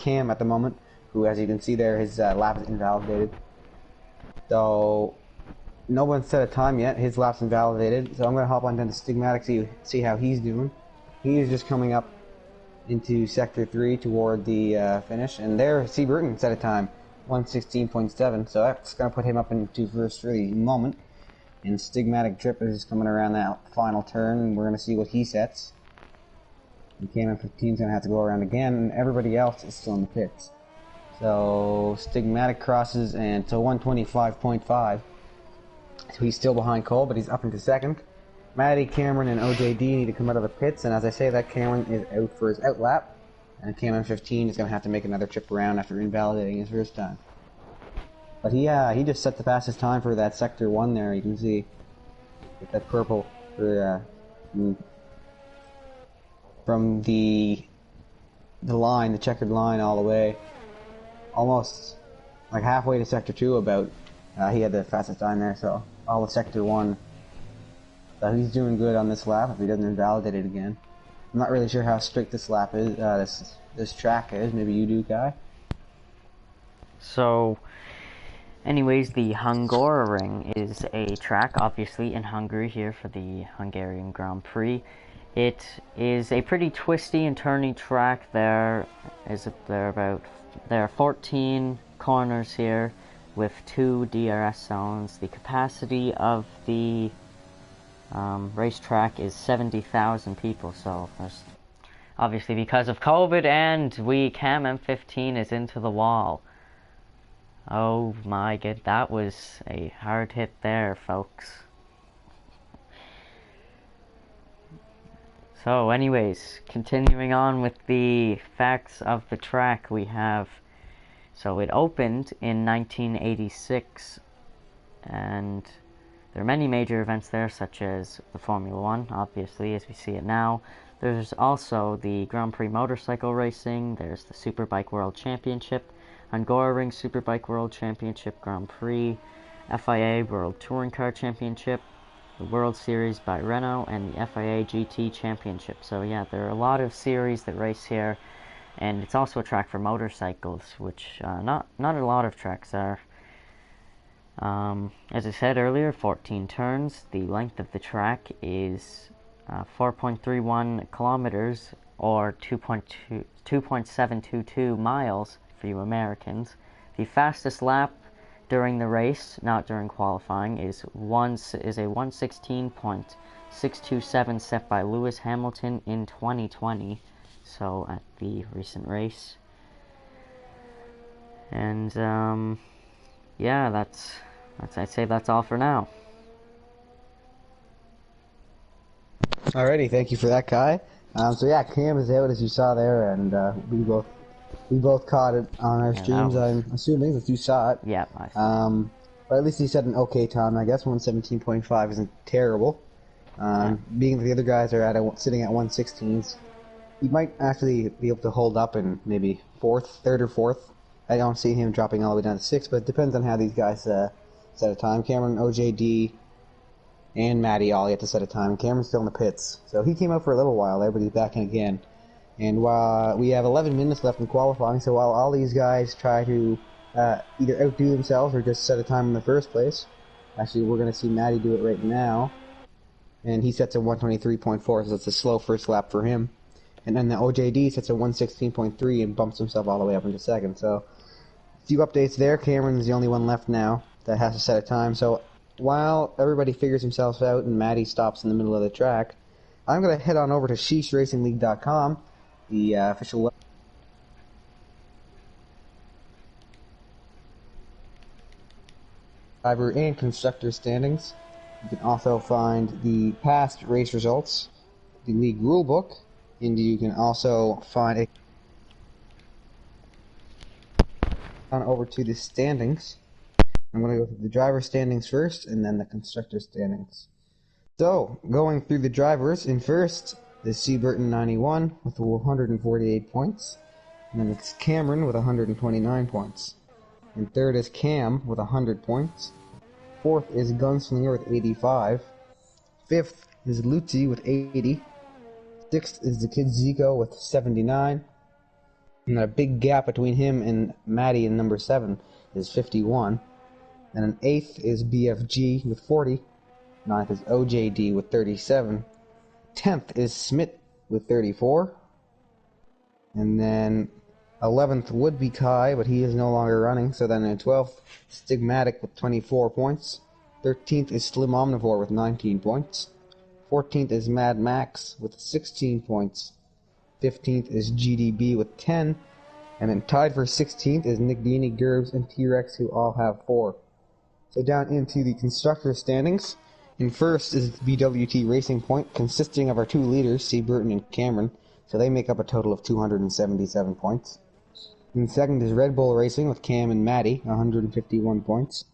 Cam at the moment, who, as you can see there, his lap is invalidated. So no one's set a time yet. His lap's invalidated. So I'm going to hop on down to Stigmatic to see how he's doing. He is just coming up into Sector 3 toward the finish. And there, C. Burton set a time, 1:16.7. So that's going to put him up into first for the moment. And Stigmatic Trip is coming around that final turn. And we're going to see what he sets. And KM15 is going to have to go around again. And everybody else is still in the pits. So Stigmatic crosses and to 125.5. So he's still behind Cole, but he's up into second. Maddie, Cameron, and OJD need to come out of the pits, and as I say that, Cameron is out for his out lap, and KM15 is going to have to make another trip around after invalidating his first time. But he just set the fastest time for that Sector 1 there, you can see. With that purple for, from the line, the checkered line all the way. Almost like halfway to Sector 2 about. He had the fastest time there, so all of Sector 1. So he's doing good on this lap if he doesn't invalidate it again. I'm not really sure how strict this lap is, this track is. Maybe you do, Kai? So, anyways, the Hungaroring is a track, obviously, in Hungary here for the Hungarian Grand Prix. It is a pretty twisty and turny track. There are 14 corners here with 2 DRS zones. The capacity of the racetrack is 70,000 people, so there's obviously because of COVID and Cam M15 is into the wall. Oh my god, that was a hard hit there, folks. So anyways, continuing on with the facts of the track, we have, so it opened in 1986, and there are many major events there, such as the Formula 1, obviously, as we see it now. There's also the Grand Prix motorcycle racing, there's the Superbike World Championship, Hungaroring Superbike World Championship Grand Prix, FIA World Touring Car Championship, the World Series by Renault, and the FIA GT Championship. So yeah, there are a lot of series that race here, and it's also a track for motorcycles, which not a lot of tracks are. As I said earlier, 14 turns. The length of the track is 4.31 kilometers, or 2.722 miles for you Americans. The fastest lap during the race, not during qualifying, is a 1:16.627 set by Lewis Hamilton in 2020. So at the recent race. And yeah, I'd say that's all for now. Alrighty, thank you for that, Kai. So yeah, Cam is out as you saw there, and we both caught it on our streams. I'm assuming that you saw it. Yeah, I saw it. But at least he said an okay time. I guess 1:17.5 isn't terrible. Being that the other guys are sitting at 1:16s, he might actually be able to hold up in maybe third or fourth. I don't see him dropping all the way down to 6, but it depends on how these guys set a time. Cameron, OJD, and Maddie all get to set a time. Cameron's still in the pits, so he came out for a little while there, but he's back in again. And while we have 11 minutes left in qualifying, so while all these guys try to either outdo themselves or just set a time in the first place, actually we're going to see Maddie do it right now, and he sets a 1:23.4, so it's a slow first lap for him. And then the OJD sets a 1:16.3 and bumps himself all the way up into second. So a few updates there. Cameron's the only one left now that has to set a time. So while everybody figures themselves out and Maddie stops in the middle of the track, I'm going to head on over to SheeshRacingLeague.com, the official website. Driver and constructor standings. You can also find the past race results, the league rulebook, and you can also find on over to the standings. I'm going to go through the driver standings first, and then the constructor standings. So, going through the drivers, in first is C. Burton 91 with 148 points, and then it's Cameron with 129 points. In third is Cam with 100 points. Fourth is Gunslinger with 85. Fifth is Luzi with 80. Sixth is the Kid Zico with 79. And a big gap between him and Maddie in number 7 is 51. And an 8th is BFG with 40. 9th is OJD with 37. 10th is Smith with 34. And then 11th would be Kai, but he is no longer running. So then in 12th, Stigmatic with 24 points. 13th is Slim Omnivore with 19 points. 14th is Mad Max with 16 points. 15th is GDB with 10. And then tied for 16th is Nick Dini, Gerbs, and T-Rex, who all have 4. So down into the constructor standings. In first is BWT Racing Point, consisting of our 2 leaders, C. Burton and Cameron. So they make up a total of 277 points. In second is Red Bull Racing with Cam and Maddie, 151 points.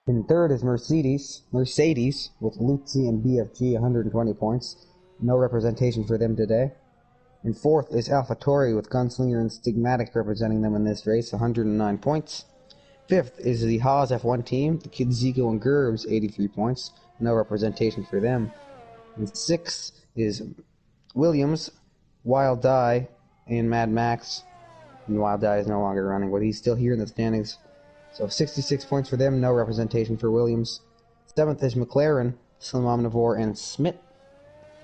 In third is Mercedes with Lutzi and BFG, 120 points. No representation for them today. In fourth is AlphaTauri with Gunslinger and Stigmatic representing them in this race, 109 points. Fifth is the Haas F1 team, the Kids Zico and Gerbs, 83 points. No representation for them. And sixth is Williams, Wild Die, and Mad Max. And Wild Die is no longer running, but he's still here in the standings. So 66 points for them, no representation for Williams. Seventh is McLaren, Slim Omnivore, and Smith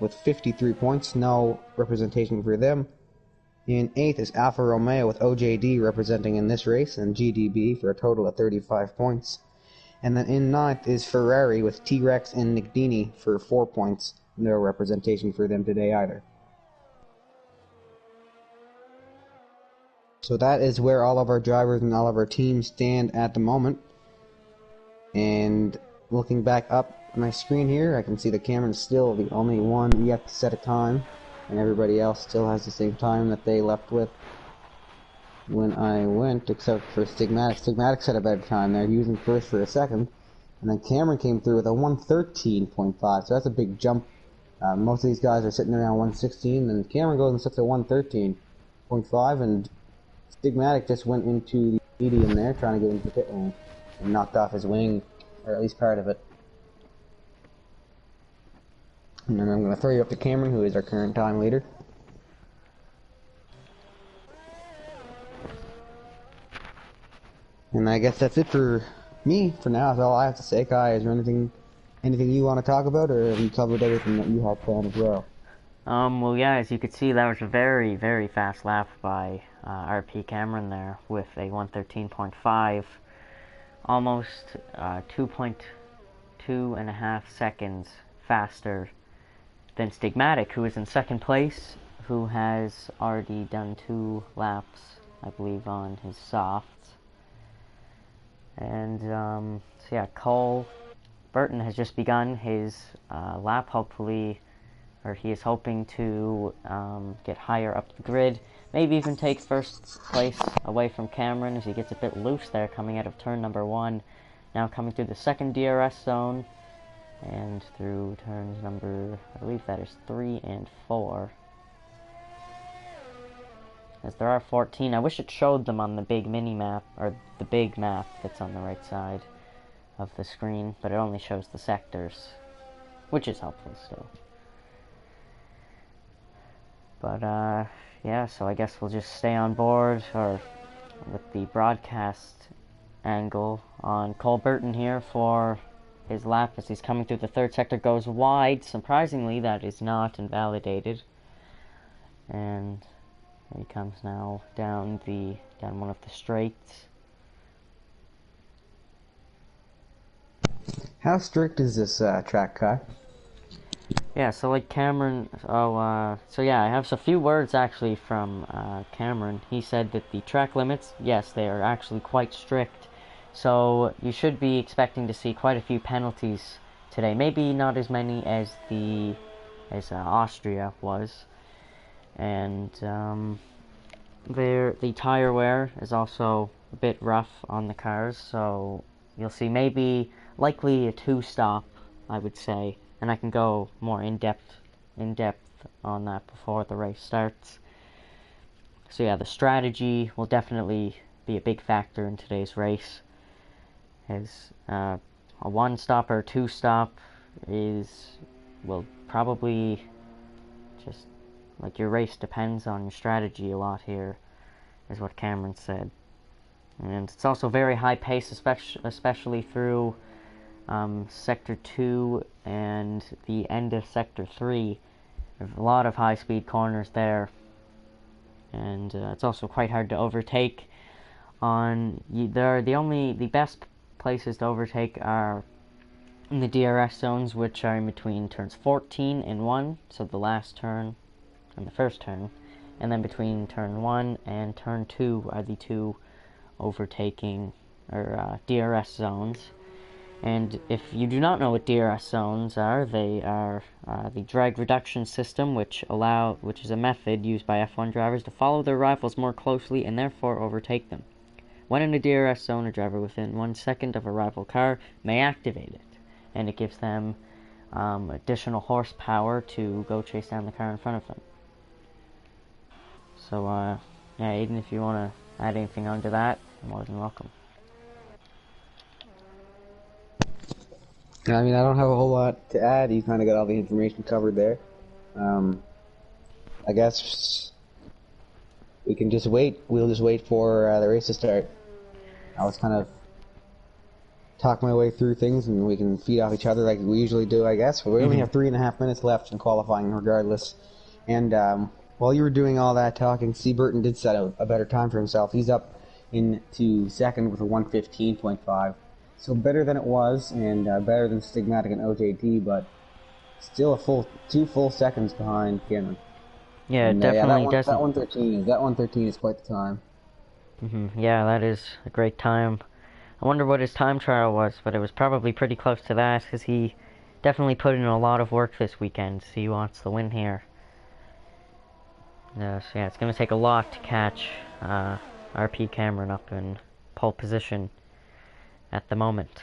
with 53 points, no representation for them. In eighth is Alfa Romeo with OJD representing in this race, and GDB for a total of 35 points. And then in ninth is Ferrari with T-Rex and Nick Dini for 4 points, no representation for them today either. So that is where all of our drivers and all of our teams stand at the moment. And looking back up my screen here, I can see that Cameron's still the only one yet to set a time, and everybody else still has the same time that they left with when I went, except for Stigmatic. Stigmatic set a better time there, using first for a second, and then Cameron came through with a 113.5, so that's a big jump. Most of these guys are sitting around 116, and Cameron goes and sets a 113.5, and Stigmatic just went into the medium there, trying to get into the pit lane, and knocked off his wing, or at least part of it. And then I'm going to throw you up to Cameron, who is our current time leader. And I guess that's it for me for now. That's all I have to say. Kai, is there anything you want to talk about, or have you covered everything that you had planned as well? Well, yeah, as you could see, that was a very, very fast lap by RP Cameron there with a 113.5, almost 2.5 seconds faster than Stigmatic, who is in second place, who has already done 2 laps, I believe, on his softs. And, so yeah, Cole Burton has just begun his lap, hopefully, or he is hoping to get higher up the grid, maybe even take first place away from Cameron as he gets a bit loose there coming out of turn number 1, now coming through the second DRS zone, and through turns number, I believe that is 3 and 4. As there are 14, I wish it showed them on the big mini-map, or the big map that's on the right side of the screen, but it only shows the sectors, which is helpful still. But, yeah, so I guess we'll just stay on board, or with the broadcast angle on Cole Burton here for his lap as he's coming through the third sector, goes wide. Surprisingly, that is not invalidated. And he comes now down one of the straights. How strict is this track, Kai? Yeah, so like Cameron, so yeah, I have a few words actually from Cameron. He said that the track limits, yes, they are actually quite strict. So you should be expecting to see quite a few penalties today. Maybe not as many as Austria was. And the tire wear is also a bit rough on the cars, so you'll see likely a 2-stop, I would say. And I can go more in depth on that before the race starts. So yeah, the strategy will definitely be a big factor in today's race. As a 1-stop or 2-stop will probably just like your race depends on your strategy a lot here, is what Cameron said. And it's also very high pace, especially through Sector 2 and the end of Sector 3. There's a lot of high-speed corners there, and it's also quite hard to overtake. The best places to overtake are in the DRS zones, which are in between turns 14 and 1, so the last turn and the first turn, and then between turn 1 and turn 2 are the two overtaking or DRS zones. And if you do not know what DRS zones are, they are the drag reduction system, which is a method used by F1 drivers to follow their rivals more closely and therefore overtake them. When in a DRS zone, a driver within 1 second of a rival car may activate it, and it gives them additional horsepower to go chase down the car in front of them. So, yeah, Aiden, if you want to add anything onto that, you're more than welcome. I mean, I don't have a whole lot to add. You kind of got all the information covered there. I guess we can just wait. We'll just wait for the race to start. I was kind of talking my way through things, and we can feed off each other like we usually do, I guess. But we only have 3.5 minutes left in qualifying, regardless. And while you were doing all that talking, C. Burton did set a better time for himself. He's up into second with a 1:15.5. So better than it was, and better than Stigmatic and OJD, but still a two full seconds behind Cameron. Yeah, and, definitely doesn't. That 1:13 is quite the time. Yeah, that is a great time. I wonder what his time trial was, but it was probably pretty close to that, because he definitely put in a lot of work this weekend, so he wants the win here. So yeah, it's going to take a lot to catch RP Cameron up in pole position at the moment.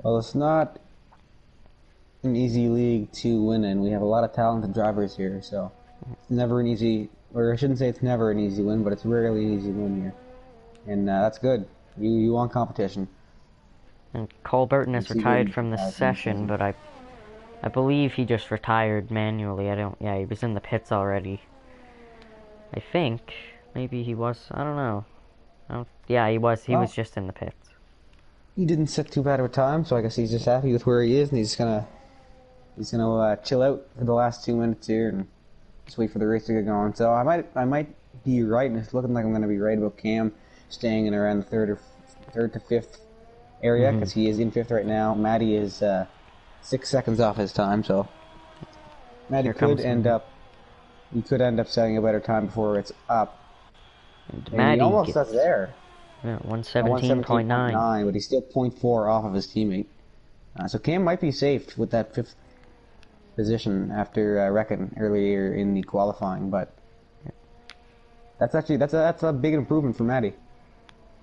Well, it's not an easy league to win in. We have a lot of talented drivers here, so it's never an easy, or I shouldn't say it's never an easy win, but it's rarely an easy win here. And that's good. You want competition. And Cole Burton is retired from the session, but I believe he just retired manually. Yeah, he was in the pits already. I think. Maybe he was, I don't know. Yeah, he was was just in the pits. He didn't set too bad of a time, so I guess he's just happy with where he is, and he's gonna chill out for the last 2 minutes here and just wait for the race to get going. So I might be right, and it's looking like I'm gonna be right about Cam staying in around the third to fifth area, because he is in fifth right now. Matty is 6 seconds off his time, so Matty could end up setting a better time before it's up. And he almost got there. Yeah, 117.9. But he's still 0.4 off of his teammate. So Cam might be safe with that fifth position after wrecking earlier in the qualifying. But that's a big improvement for Matty.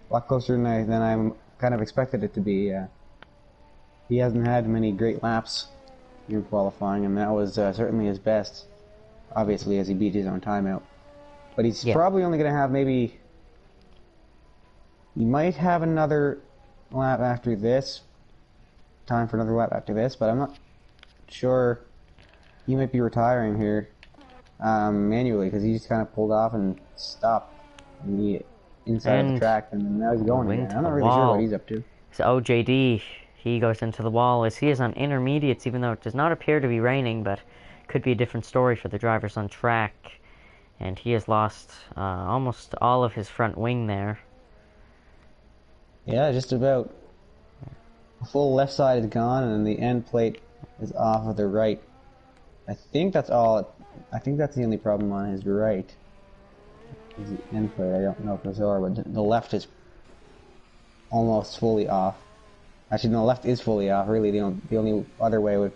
A lot closer than I kind of expected it to be. He hasn't had many great laps in qualifying, and that was certainly his best. Obviously, as he beat his own timeout. But he's probably only going to have he might have another lap after this. Time for another lap after this, but I'm not sure. He might be retiring here manually, because he just kind of pulled off and stopped in the inside of the track, and now he's going again. I'm not really sure what he's up to. So OJD, he goes into the wall as he is on intermediates, even though it does not appear to be raining, but could be a different story for the drivers on track. And he has lost almost all of his front wing there. Yeah, just about. The full left side is gone, and the end plate is off of the right. I think that's all. I think that's the only problem on his right. Is the end plate. I don't know for sure, but the left is almost fully off. Actually, no, the left is fully off. Really, the only other way would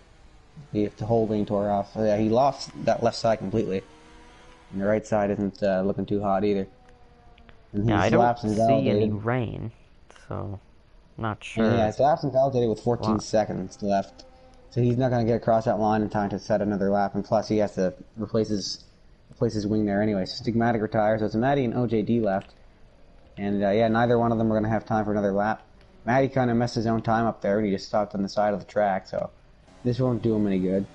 be if the whole wing tore off. So yeah, he lost that left side completely. And the right side isn't looking too hot either. And yeah, I don't see any rain, so not sure. And yeah, his lap's invalidated with 14 seconds left. So he's not going to get across that line in time to set another lap, and plus he has to replace his wing there anyway. So Stigmatic retires, so it's Matty and OJD left. And yeah, neither one of them are going to have time for another lap. Matty kind of messed his own time up there, and he just stopped on the side of the track, so this won't do him any good.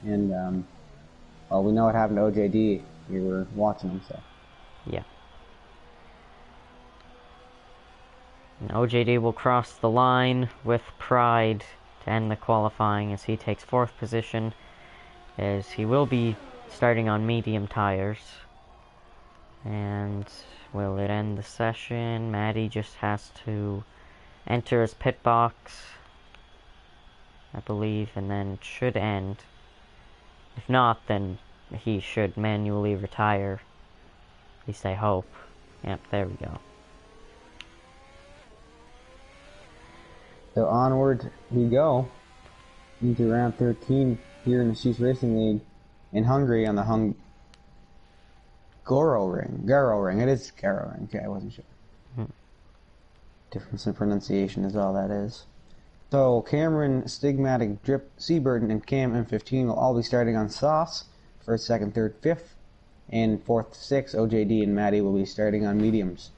And well, we know what happened to OJD. We were watching him, so yeah. And OJD will cross the line with pride to end the qualifying as he takes 4th position, as he will be starting on medium tires. And will it end the session? Maddie just has to enter his pit box, I believe, and then it should end. If not, then he should manually retire. At least I hope. Yep, there we go. So onward we go into round 13 here in the Sheesh Racing League in Hungary on the Garo ring. It is Garo ring. Okay, I wasn't sure. Difference in pronunciation is all that is. So Cameron, Stigmatic, Drip, Seaburden, and Cam M15 will all be starting on softs. 1st, 2nd, 3rd, 5th, and 4th, 6th. OJD and Maddie will be starting on mediums.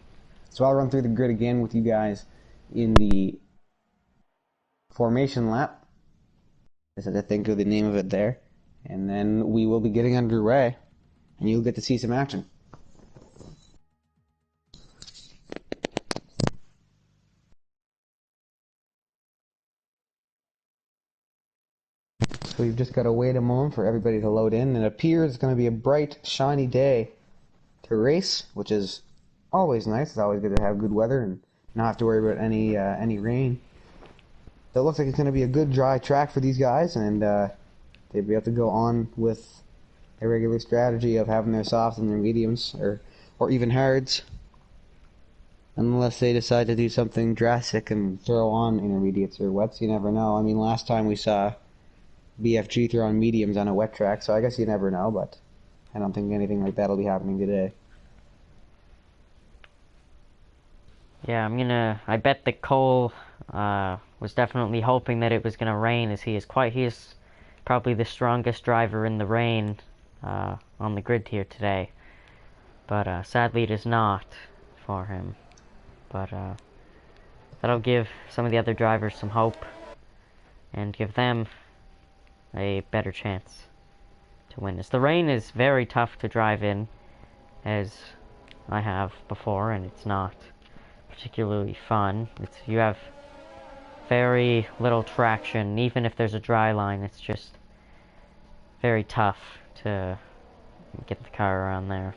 So I'll run through the grid again with you guys in the formation lap. This is, I think, the name of it there. And then we will be getting underway, and you'll get to see some action. So we've just got to wait a moment for everybody to load in. It appears it's going to be a bright, shiny day to race, which is always nice. It's always good to have good weather and not have to worry about any rain. So it looks like it's going to be a good dry track for these guys, and they'll be able to go on with a regular strategy of having their softs and their mediums, or even hards, unless they decide to do something drastic and throw on intermediates or wets. You never know. I mean, last time we saw BFG throw on mediums on a wet track, so I guess you never know, but I don't think anything like that will be happening today. Yeah, I bet that Cole was definitely hoping that it was gonna rain, as he is probably the strongest driver in the rain on the grid here today. But sadly it is not for him. But that'll give some of the other drivers some hope and give them a better chance to win. As the rain is very tough to drive in, as I have before, and it's not particularly fun. You have very little traction. Even if there's a dry line, it's just very tough to get the car around there.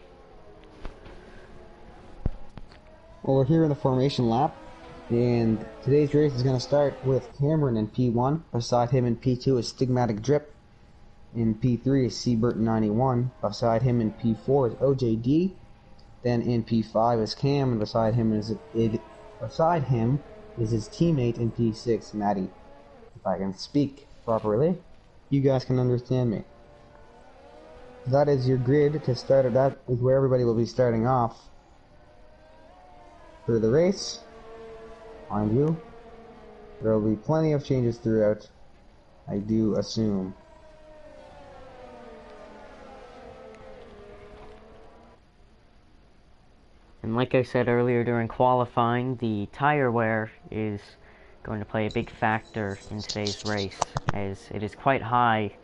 Well, we're here in the formation lap, and today's race is going to start with Cameron in P1. Beside him in P2 is Stigmatic Drip. In P3 is Seaburton 91. Beside him in P4 is OJD. Then in P5 is Cam, and beside him is his teammate in P6, Maddie. If I can speak properly, you guys can understand me. That is your grid to start. That is where everybody will be starting off for the race. Mind you, there will be plenty of changes throughout, I do assume. And like I said earlier during qualifying, the tire wear is going to play a big factor in today's race, as it is quite high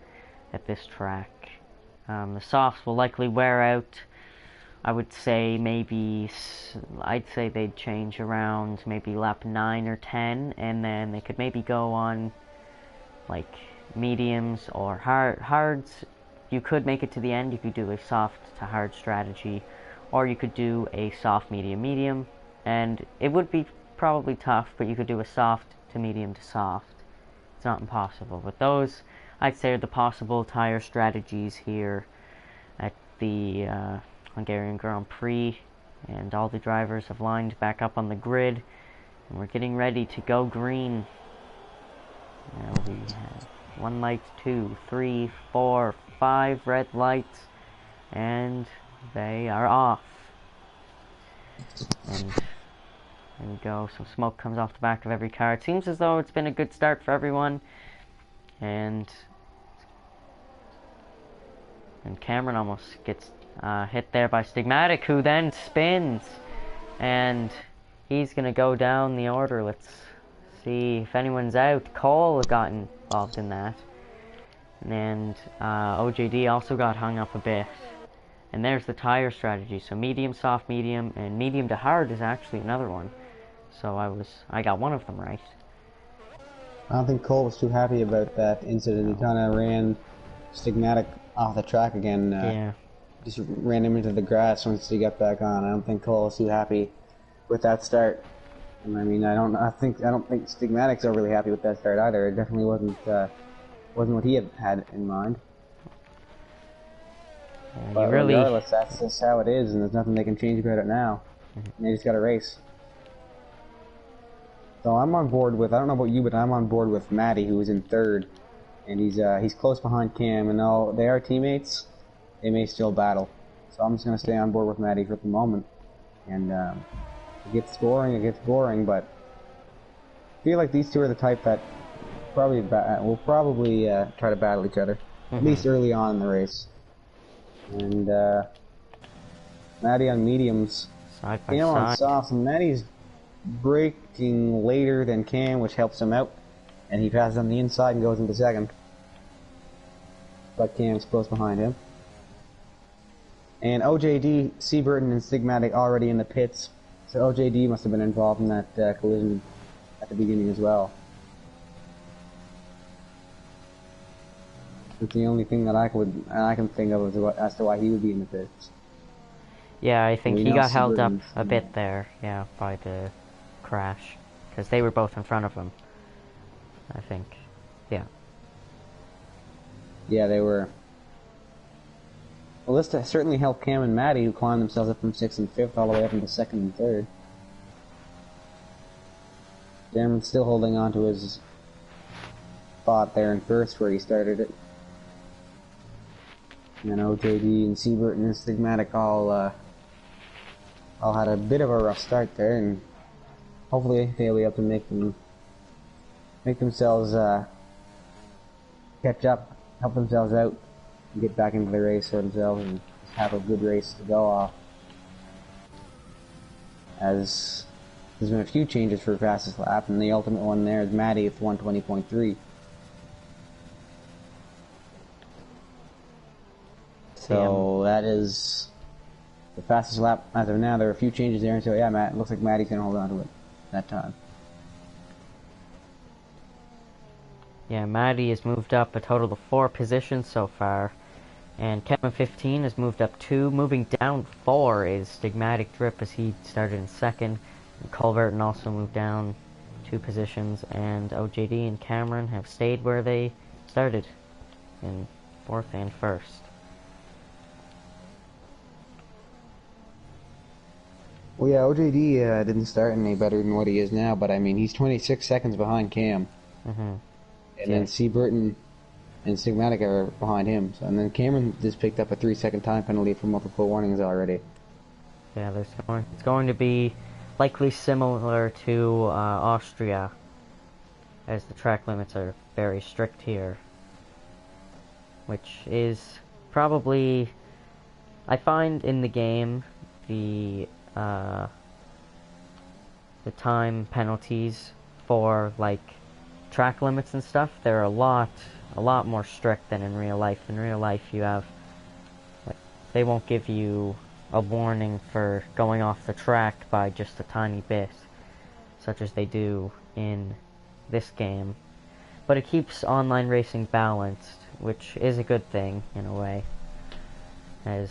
at this track. The softs will likely wear out. I would say I'd say they'd change around maybe lap 9 or 10, and then they could maybe go on like mediums or hards. You could make it to the end. You could do a soft to hard strategy, or you could do a soft medium, and it would be probably tough, but you could do a soft to medium to soft. It's not impossible, but those, I'd say, are the possible tire strategies here at the Hungarian Grand Prix, and all the drivers have lined back up on the grid, and we're getting ready to go green. Now we have 1 light, 2, 3, 4, 5 red lights, and they are off. And there we go, some smoke comes off the back of every car. It seems as though it's been a good start for everyone, and Cameron almost gets hit there by Stigmatic, who then spins, and he's gonna go down the order. Let's see if anyone's out. Cole got involved in that, and OJD also got hung up a bit. And there's the tire strategy. So medium, soft, medium, and medium to hard is actually another one. So I got one of them right. I don't think Cole was too happy about that incident. He kind of ran Stigmatic off the track again. Yeah. Just ran him into the grass once he got back on. I don't think Cole was too happy with that start. And I mean, I don't think Stigmatic's overly happy with that start either. It definitely wasn't what he had in mind. Yeah, but regardless, that's just how it is, and there's nothing they can change about it now. And they just got to race. So I'm on board with, I don't know about you, but I'm on board with Matty, who is in third. And he's close behind Cam, and though they are teammates, they may still battle. So I'm just going to stay on board with Matty for the moment. And it gets boring, but I feel like these two are the type that will probably try to battle each other, at least early on in the race. And Matty on mediums, Cam on softs, and Matty's braking later than Cam, which helps him out, and he passes on the inside and goes into second. But Cam's close behind him. And OJD, Seaburton, and Stigmatic already in the pits, so OJD must have been involved in that collision at the beginning as well. It's the only thing that I can think of as to why he would be in the pits. Yeah, I think he got held up a bit there, yeah, by the crash, because they were both in front of him, I think. Yeah. Yeah, they were. Well, this certainly helped Cam and Matty, who climbed themselves up from 6th and 5th all the way up into 2nd and 3rd. Cameron's still holding on to his spot there in 1st where he started it. And then OJD and Seaburton and Stigmatic all had a bit of a rough start there, and hopefully they'll be able to make themselves catch up, help themselves out, and get back into the race for themselves, and just have a good race to go off. As there's been a few changes for fastest lap, and the ultimate one there is Matty with 120.3. So that is the fastest lap as of now. There are a few changes there, and so yeah, it looks like Matty's gonna hold on to it that time. Yeah, Matty has moved up a total of 4 positions so far, and Kevin 15 has moved up 2. Moving down 4 is Stigmatic Drip, as he started in 2nd, and Culverton also moved down 2 positions, and OJD and Cameron have stayed where they started, in 4th and 1st. Well, yeah, OJD didn't start any better than what he is now, but I mean, he's 26 seconds behind Cam. And then Seaburton and Stigmatic are behind him. So, and then Cameron just picked up a 3-second time penalty for multiple warnings already. Yeah, it's going to be likely similar to Austria, as the track limits are very strict here. Which is probably, I find in the game, the time penalties for like track limits and stuff, they're a lot more strict than in real life. In real life, you have, like, they won't give you a warning for going off the track by just a tiny bit, such as they do in this game. But it keeps online racing balanced, which is a good thing in a way, as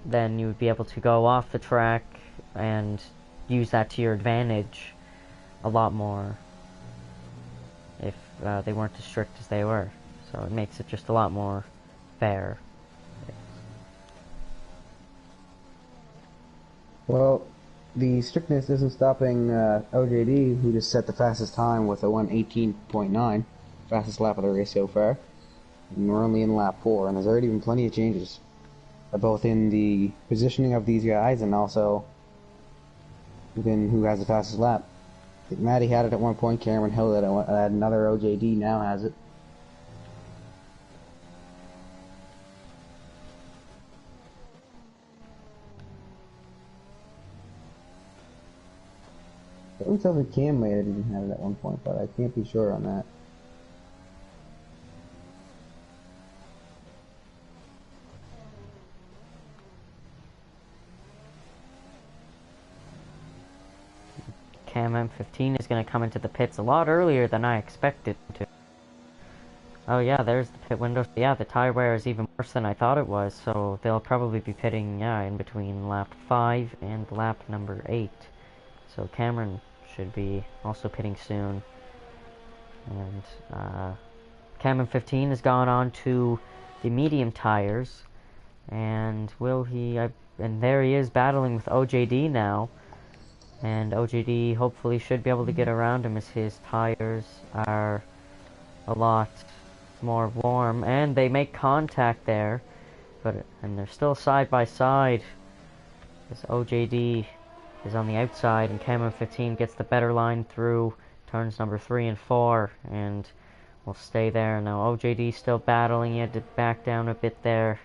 then you would be able to go off the track and use that to your advantage a lot more if they weren't as strict as they were. So it makes it just a lot more fair. Well, the strictness isn't stopping OJD, who just set the fastest time with a 1:18.9, fastest lap of the race so far. And we're only in lap 4, and there's already been plenty of changes, both in the positioning of these guys and also within who has the fastest lap. I think Matty had it at one point, Cameron held it at another, OJD now has it. It looks like Cam may have even had it at one point, but I can't be sure on that. Cam M15 is going to come into the pits a lot earlier than I expected to. Oh yeah, there's the pit window. Yeah, the tire wear is even worse than I thought it was, so they'll probably be pitting, yeah, in between lap 5 and lap number 8. So Cameron should be also pitting soon. And Cam M15 has gone on to the medium tires, and and there he is battling with OJD now. And OJD hopefully should be able to get around him as his tires are a lot more warm, and they make contact there, and they're still side by side as OJD is on the outside and Cam M15 gets the better line through turns number 3 and 4 and will stay there. Now OJD still battling. He had to back down a bit there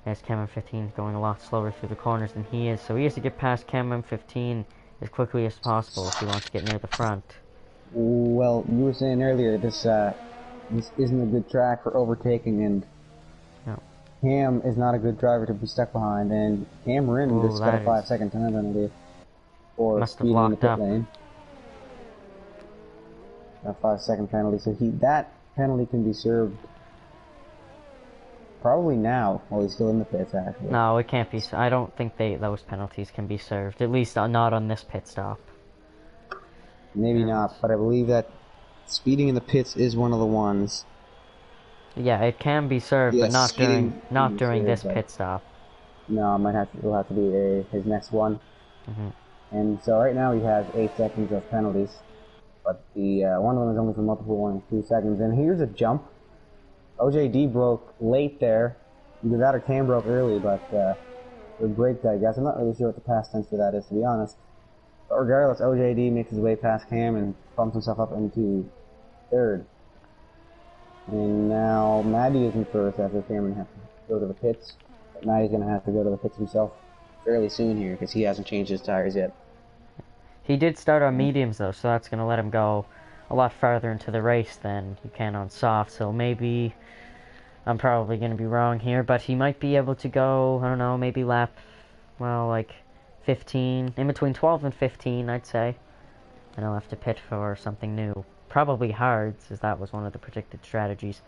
as Cam M15 is going a lot slower through the corners than he is, so he has to get past Cam M15 as quickly as possible if he wants to get near the front. Well, you were saying earlier this isn't a good track for overtaking, and no. Cam is not a good driver to be stuck behind, and Cameron just got a 5-second time penalty for speeding in the pit lane. A 5-second penalty, so that penalty can be served probably now, while he's still in the pits, actually. No, it can't be. I don't think those penalties can be served, at least not on this pit stop. Maybe not, but I believe that speeding in the pits is one of the ones. Yeah, it can be served, but not during this pit stop. No, it'll have to be his next one. And so right now he has 8 seconds of penalties, but the one of them is only for multiple warnings, 2 seconds. And here's a jump. OJD broke late there. Either that or Cam broke early, but it braked, I guess. I'm not really sure what the past tense for that is, to be honest. But regardless, OJD makes his way past Cam and bumps himself up into 3rd. And now Maddie is in 1st after Cameron has to go to the pits. But Maddie's going to have to go to the pits himself fairly soon here because he hasn't changed his tires yet. He did start on mediums though, so that's going to let him go a lot farther into the race than you can on soft. So maybe I'm probably going to be wrong here, but he might be able to go, I don't know, maybe lap, well, like 15, in between 12 and 15, I'd say. And I'll have to pit for something new. Probably hards, as that was one of the predicted strategies.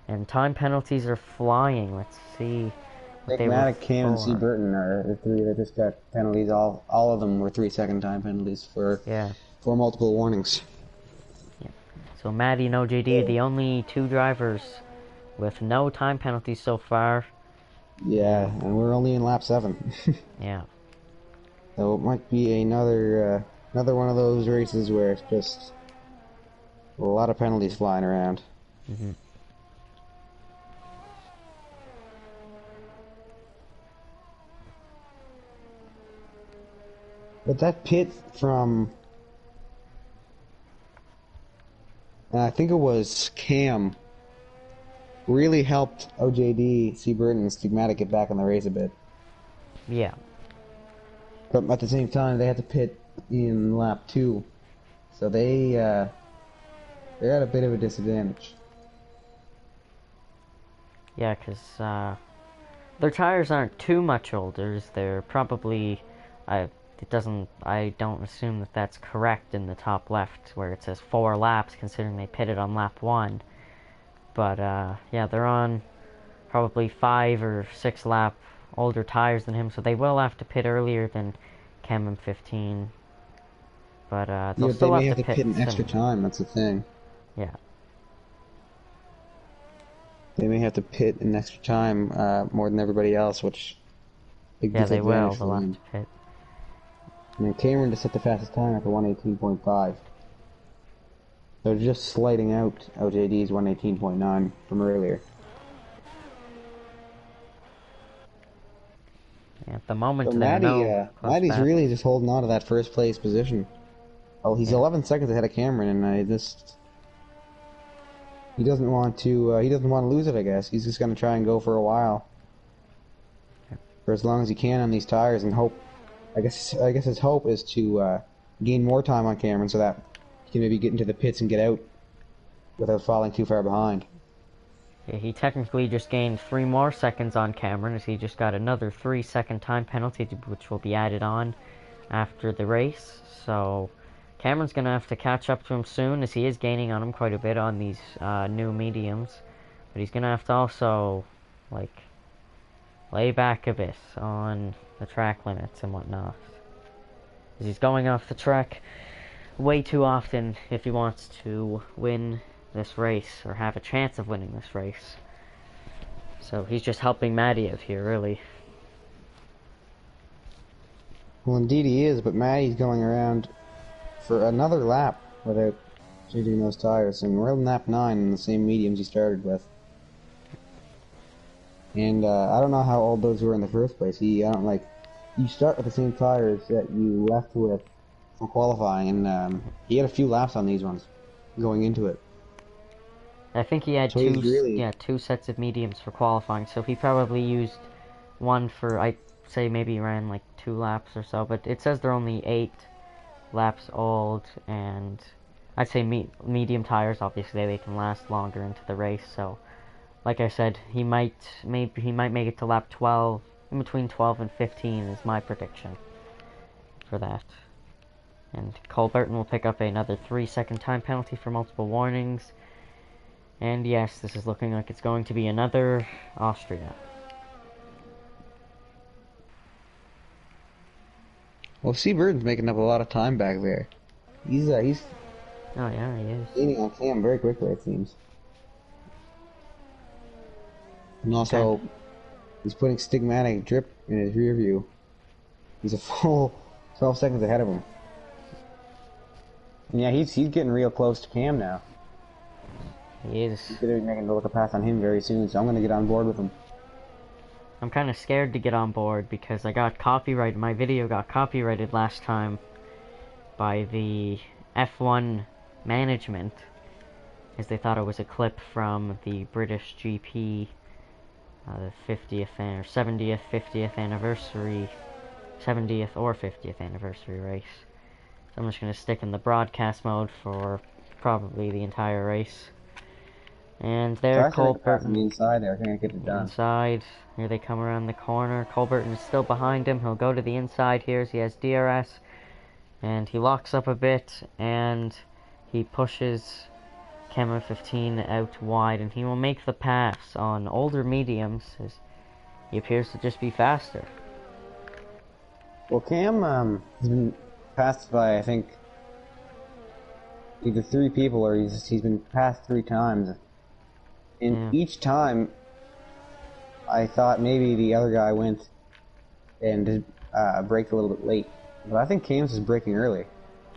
And time penalties are flying. Let's see what they were for. Cam and C. Burton are the 3 that just got penalties. All of them were 3-second time penalties for multiple warnings. Yeah. So Maddie and OJD are the only 2 drivers with no time penalties so far. Yeah, and we're only in lap 7. Yeah. So it might be another one of those races where it's just a lot of penalties flying around. But that pit from, I think it was Cam, really helped OJD, C. Burton, and Stigmatic get back in the race a bit. Yeah. But at the same time, they had to pit in lap 2, so they had a bit of a disadvantage. Yeah, because their tires aren't too much older. They're probably, I don't assume that that's correct in the top left where it says 4 laps, considering they pitted on lap 1. But yeah, they're on probably 5 or 6 lap older tires than him, so they will have to pit earlier than Cam M15. But they'll still have to pit in extra time. That's the thing. Yeah. They may have to pit in extra time more than everybody else, which they will. They'll have to pit. And Cameron just set the fastest time at the 118.5. They're just sliding out OJD's 118.9 from earlier. Yeah, at the moment, so Maddie's really just holding on to that first place position. Oh, he's 11 seconds ahead of Cameron, and he doesn't want to lose it. I guess he's just going to try and go for a while, for as long as he can on these tires, and hope. I guess his hope is to gain more time on Cameron so that he can maybe get into the pits and get out without falling too far behind. Yeah, he technically just gained 3 more seconds on Cameron, as he just got another 3-second time penalty, which will be added on after the race. So Cameron's gonna have to catch up to him soon, as he is gaining on him quite a bit on these new mediums. But he's gonna have to also, like, lay back a bit on the track limits and whatnot. Because he's going off the track way too often if he wants to win this race, or have a chance of winning this race. So he's just helping Matty out here, really. Well, indeed he is, but Matty's going around for another lap without changing those tires, and we're on lap 9 in the same mediums he started with. And I don't know how old those were in the first place. I don't like. You start with the same tires that you left with from qualifying, and he had a few laps on these ones going into it. I think he had So two sets of mediums for qualifying, so he probably used one for, I'd say maybe he ran like 2 laps or so, but it says they're only 8 laps old, and I'd say medium tires, obviously they can last longer into the race, so like I said, he might make it to lap 12, in between 12 and 15 is my prediction for that. And Cole Burton will pick up another 3-second time penalty for multiple warnings. And yes, this is looking like it's going to be another Austria. Well, C. Burton's making up a lot of time back there. He's oh yeah, he is gaining on Cam very quickly, it seems. And also, he's putting stigmatic drip in his rear view. He's a full 12 seconds ahead of him. And yeah, he's getting real close to Cam now. He is. He's going to be making a look a pass on him very soon, so I'm going to get on board with him. I'm kind of scared to get on board because I got copyrighted. My video got copyrighted last time by the F1 management, as they thought it was a clip from the British GP, the 50th or 70th, 50th anniversary, 70th or 50th anniversary race. So I'm just going to stick in the broadcast mode for probably the entire race. And there, Cole Burton. Inside there, I think I get it done. Inside. Here they come around the corner. Cole Burton is still behind him. He'll go to the inside here as he has DRS. And he locks up a bit, and he pushes Cameron 15 out wide, and he will make the pass on older mediums, as he appears to just be faster. Well, Cam has been passed by, I think, either 3 people, or he's been passed 3 times. And each time, I thought maybe the other guy went and did brake a little bit late. But I think Cam's is braking early.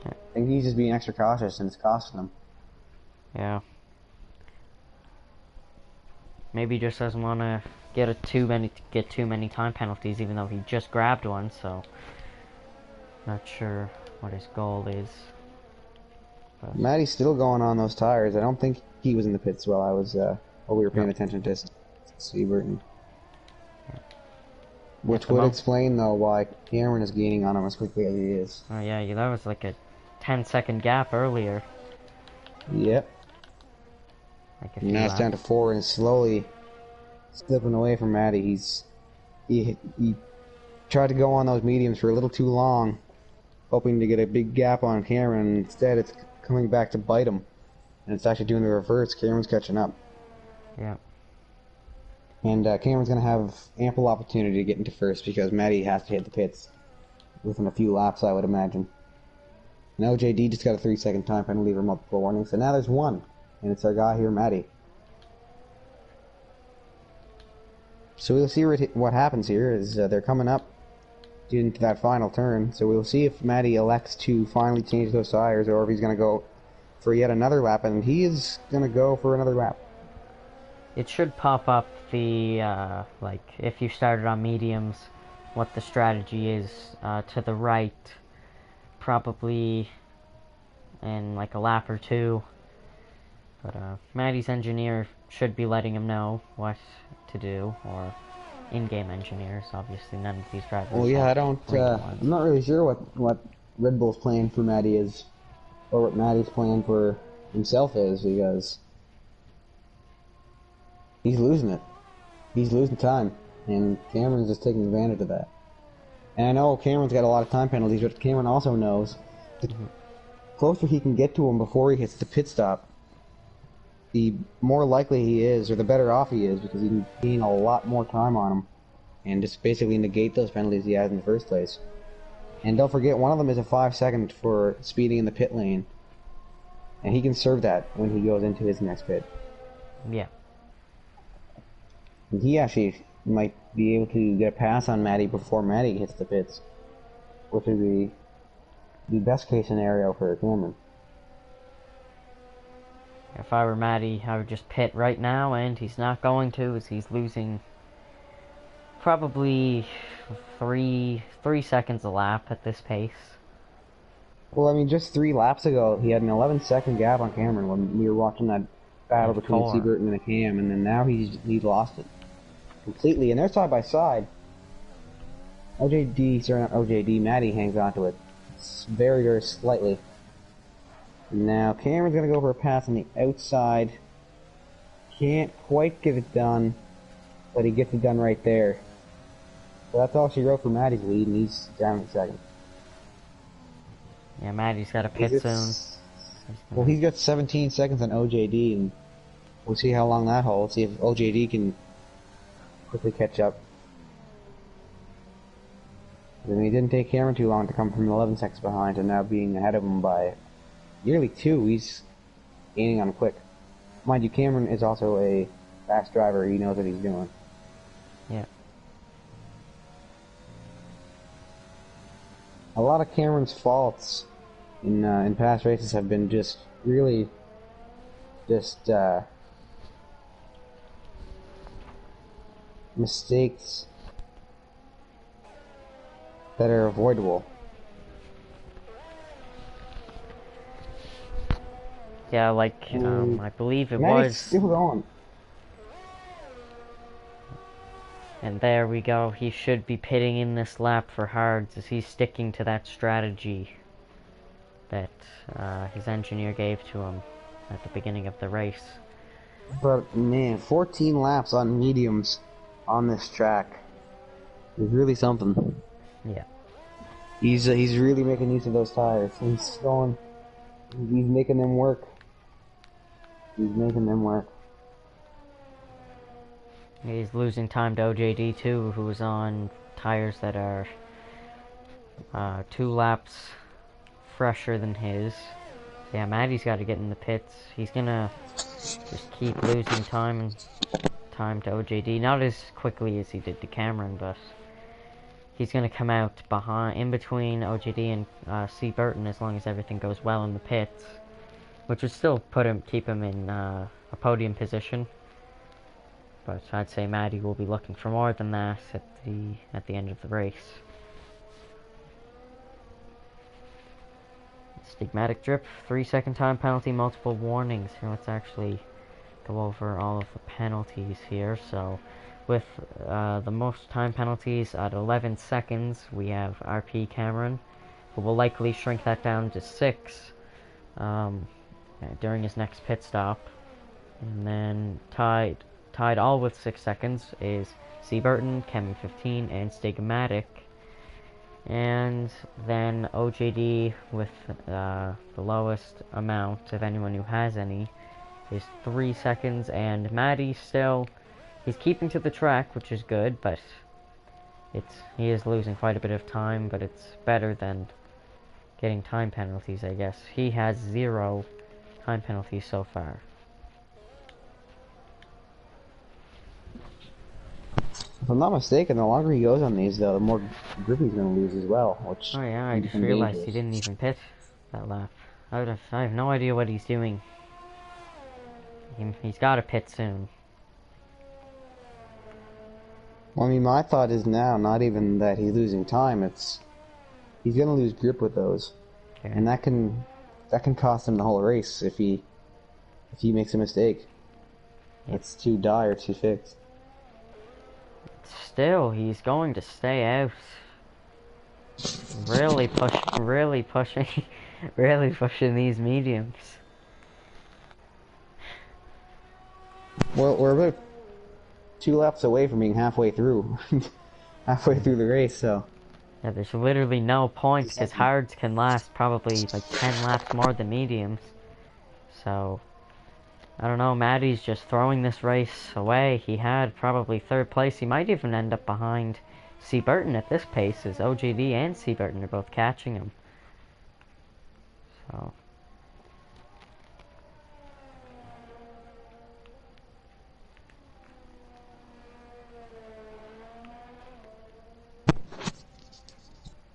I think he's just being extra cautious, and it's costing him. Yeah. Maybe he just doesn't want to get too many time penalties, even though he just grabbed one. So, not sure what his goal is. But Matty's still going on those tires. I don't think he was in the pits while we were paying attention to C. Burton. Which would explain, though, why Cameron is gaining on him as quickly as he is. Oh yeah, that was like a 10-second gap earlier. Yep. Like now it's down to 4, and slowly slipping away from Matty. He tried to go on those mediums for a little too long, hoping to get a big gap on Cameron, and instead it's coming back to bite him. And it's actually doing the reverse. Cameron's catching up. Yeah. And Cameron's going to have ample opportunity to get into first because Matty has to hit the pits within a few laps, I would imagine. Now JD just got a 3-second time penalty for multiple warnings, so now there's 1, and it's our guy here, Matty. So we'll see what happens here. Is they're coming up into that final turn, so we'll see if Matty elects to finally change those tires, or if he's going to go for yet another lap, and he is going to go for another lap. It should pop up the, like, if you started on mediums, what the strategy is to the right, probably in like a lap or 2. But Matty's engineer should be letting him know what to do, or in-game engineers. Obviously, none of these drivers. Well, yeah, I'm not really sure what Red Bull's plan for Matty is, or what Matty's plan for himself is, because he's losing it. He's losing time, and Cameron's just taking advantage of that. And I know Cameron's got a lot of time penalties, but Cameron also knows closer he can get to him before he hits the pit stop, the more likely he is, or the better off he is, because he can gain a lot more time on him and just basically negate those penalties he has in the first place. And don't forget, one of them is a 5-second for speeding in the pit lane, and he can serve that when he goes into his next pit. Yeah. And he actually might be able to get a pass on Matty before Matty hits the pits, which would be the best case scenario for Cameron. If I were Matty, I would just pit right now, and he's not going to, as he's losing probably three seconds a lap at this pace. Well, I mean, just 3 laps ago, he had an 11-second gap on Cameron when we were watching that battle between Seaburton and Cam, and then now he's lost it completely, and they're side by side. Matty hangs onto it very, very slightly. Now Cameron's gonna go for a pass on the outside. Can't quite get it done, but he gets it done right there. So that's all she wrote for Matty's lead, and he's down in second. Yeah, Matty's got a pit soon. Well, he's got 17 seconds on OJD, and we'll see how long that holds. See if OJD can quickly catch up. I mean, it didn't take Cameron too long to come from 11 seconds behind to now being ahead of him by nearly 2. He's gaining on him quick. Mind you, Cameron is also a fast driver. He knows what he's doing. Yeah. A lot of Cameron's faults in past races have been just really mistakes that are avoidable. Yeah, like, I believe it Matty's was... still going. And there we go. He should be pitting in this lap for hards, as he's sticking to that strategy that his engineer gave to him at the beginning of the race. But man, 14 laps on mediums on this track is really something. Yeah. He's really making use of those tires. He's making them work. He's making them work. He's losing time to OJD too, who's on tires that are 2 laps fresher than his. So yeah, Matty's got to get in the pits. He's gonna just keep losing time to OJD. Not as quickly as he did to Cameron, but he's gonna come out in between OJD and C. Burton as long as everything goes well in the pits, which would still keep him in a podium position. But I'd say Matty will be looking for more than that at the end of the race. Stigmatic drip, 3-second time penalty, multiple warnings. Here, let's actually go over all of the penalties here. So, with the most time penalties at 11 seconds, we have RP Cameron, who will likely shrink that down to 6 during his next pit stop. And then tied all with 6 seconds is C. Burton, Kemi 15, and Stigmatic. And then OJD with the lowest amount of anyone who has any is 3 seconds, and Matty still, he's keeping to the track, which is good, but he is losing quite a bit of time, but it's better than getting time penalties, I guess. He has 0 time penalties so far. If I'm not mistaken, the longer he goes on these, though, the more grip he's going to lose as well. Which oh yeah, I just realized he didn't even pit that lap. I have no idea what he's doing. He's got to pit soon. Well, I mean, my thought is now not even that he's losing time. It's he's going to lose grip with those, okay. And that can cost him the whole race if he makes a mistake. Yep. It's too dire to fix. Still, he's going to stay out. Really pushing these mediums. Well, we're about 2 laps away from being halfway through the race, so Yeah, there's literally no point because Second. hards can last probably like 10 laps more than mediums. So, I don't know, Matty's just throwing this race away. He had probably third place. He might even end up behind Burton at this pace, as OJD and Burton are both catching him. So,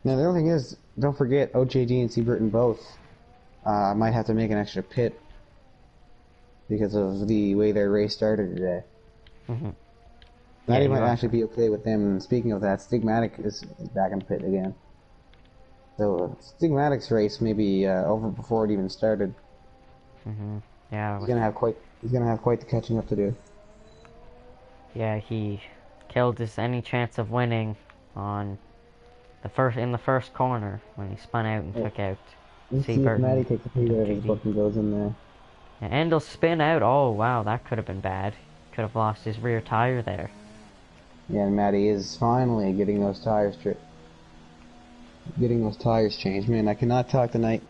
Now the only thing is, don't forget OJD and Seaburton both might have to make an extra pit because of the way their race started today. mm-hmm. Matty Yeah, might actually be okay with them. And speaking of that, Stigmatic is back in pit again. So Stigmatic's race may be over before it even started. Mm-hmm. Yeah, He's gonna have quite the catching up to do. yeah, he killed his any chance of winning on in the first corner when he spun out and took out Let's see if Matty Burton. takes a page out of his book and goes in there. Yeah, and he'll spin out. Oh wow, that could have been bad. Could have lost his rear tire there. Yeah, and Matty is finally getting those tires changed. Man, I cannot talk tonight.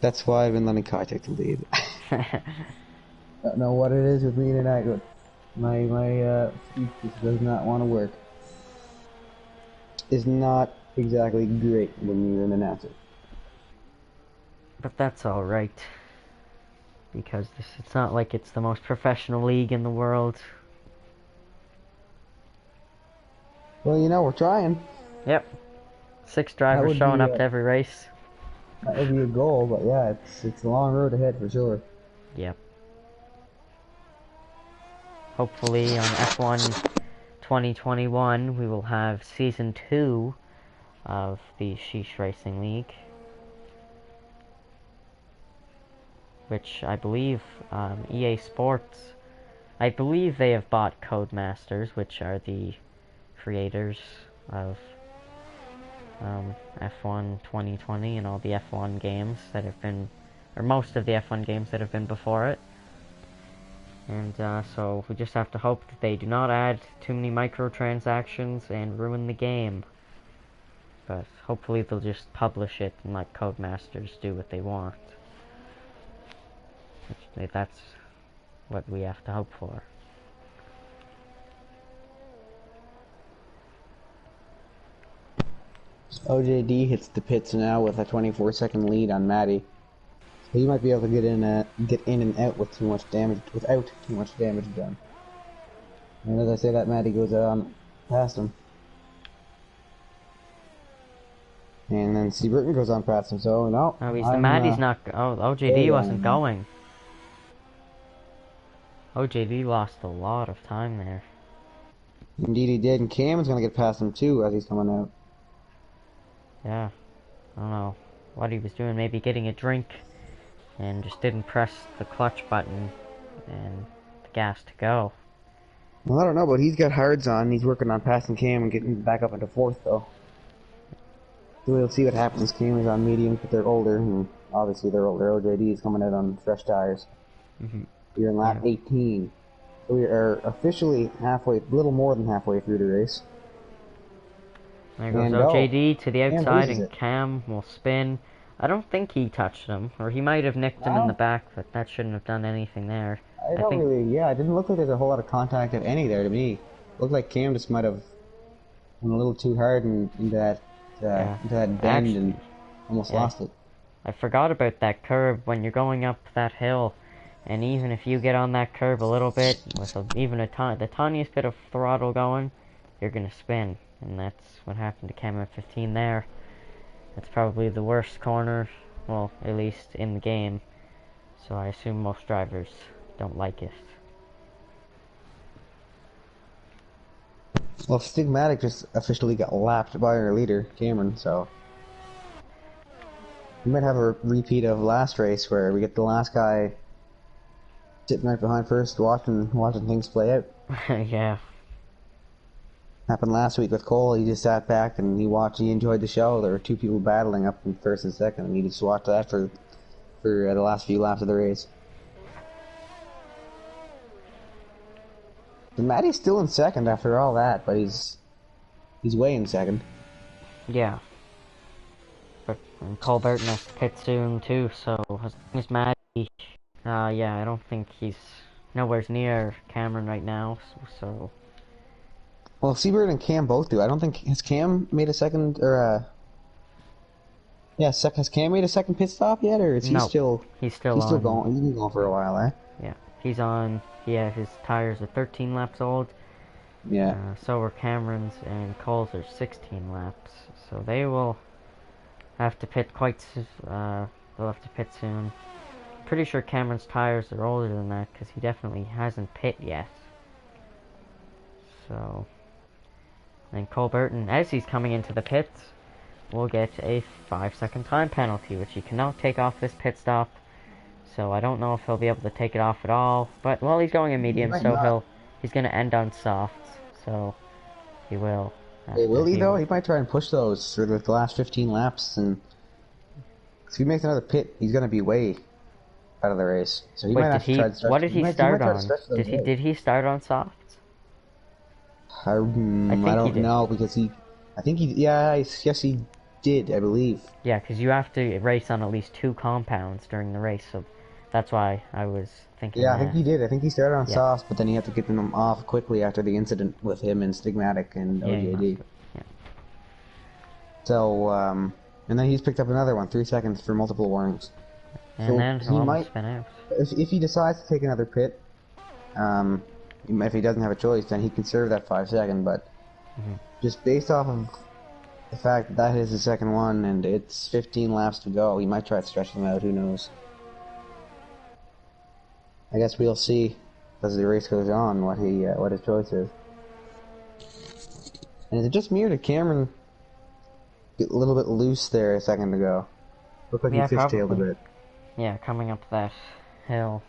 That's why I've been letting Kai take the lead. Don't know what it is with me tonight, but my speech just does not want to work. It's not exactly great when you're an announcer. But that's alright. Because it's not like it's the most professional league in the world. Well, you know, we're trying. Yep. 6 drivers showing up to every race. That would be a goal, but yeah, it's a long road ahead for sure. Yep. Hopefully on F1 2021 we will have Season 2 of the Sheesh Racing League. Which I believe EA Sports, I believe they have bought Codemasters, which are the creators of F1 2020 and all the F1 games that have been, or most of the F1 games that have been before it. And so we just have to hope that they do not add too many microtransactions and ruin the game. But hopefully they'll just publish it and let Codemasters do what they want. That's what we have to hope for. OJD hits the pits now with a 24-second lead on Matty. So he might be able to get in and out with without too much damage done. And as I say that, Matty goes on past him. And then Seaburton goes on past him, so no. Oh, Matty's not. Oh, OJD wasn't going. OJD lost a lot of time there. Indeed he did, and Cam's gonna get past him too as he's coming out. Yeah. I don't know what he was doing. Maybe getting a drink and just didn't press the clutch button and the gas to go. Well, I don't know, but he's got hards on. He's working on passing Cam and getting back up into fourth, though. So we'll see what happens. Cam is on medium, but they're older, and obviously they're older. OJD is coming out on fresh tires. Mm-hmm. We're in lap 18. So we are officially a little more than halfway through the race. There goes OJD to the outside, and it. Cam will spin. I don't think he touched him, or he might have nicked him in the back, but that shouldn't have done anything there. I didn't look like there's a whole lot of contact at any there to me. It looked like Cam just might have went a little too hard into that bend and almost lost it. I forgot about that curb when you're going up that hill, and even if you get on that curb a little bit, with the tiniest bit of throttle going, you're gonna spin, and that's what happened to Cam at 15 there. That's probably the worst corner, well, at least in the game, so I assume most drivers don't like it. Well, Stigmatic just officially got lapped by our leader, Cameron, so we might have a repeat of last race where we get the last guy sitting right behind first, watching things play out. Yeah. Happened last week with Cole. He just sat back and he enjoyed the show. There were two people battling up in first and second, and he just watched that for the last few laps of the race. And Matty's still in second after all that, but he's He's way in second. Yeah. But Colbert has to pit soon too, so as long as Maddie, yeah, I don't think he's nowhere near Cameron right now, so Well, Seabird and Cam both do. I don't think has Cam made a second or yeah, has Cam made a second pit stop yet, or is he no, still he's still he's still on. going? He's been going for a while, eh? Yeah, he's on. Yeah, his tires are 13 laps old. Yeah. So are Cameron's, and Cole's are 16 laps. So they will have to pit they'll have to pit soon. Pretty sure Cameron's tires are older than that because he definitely hasn't pit yet. So, and Cole Burton, as he's coming into the pits, will get a 5-second time penalty, which he cannot take off this pit stop. So I don't know if he'll be able to take it off at all. But well, he's going in medium, so he's gonna end on softs. So he will. Hey, will he though? He might try and push those for the last 15 laps, and if he makes another pit, he's gonna be way out of the race. So he might have to try to stretch. What did he start on? Did he start on softs? I don't know because I think he yes he did, I believe. Yeah, because you have to race on at least 2 compounds during the race, so that's why I was thinking. Yeah, I think he did. I think he started on softs, but then he had to get them off quickly after the incident with him and Stigmatic and OJD. Yeah. So and then he's picked up another one, 3 seconds for multiple warnings. And so then he might spin out. If he decides to take another pit, if he doesn't have a choice, then he can serve that 5 second. But just based off of the fact that that is the second one and it's 15 laps to go, he might try to stretch them out. Who knows? I guess we'll see as the race goes on what his choice is. And is it just me or did Cameron get a little bit loose there a second ago? Looked like he fishtailed a bit. Yeah, coming up that hill.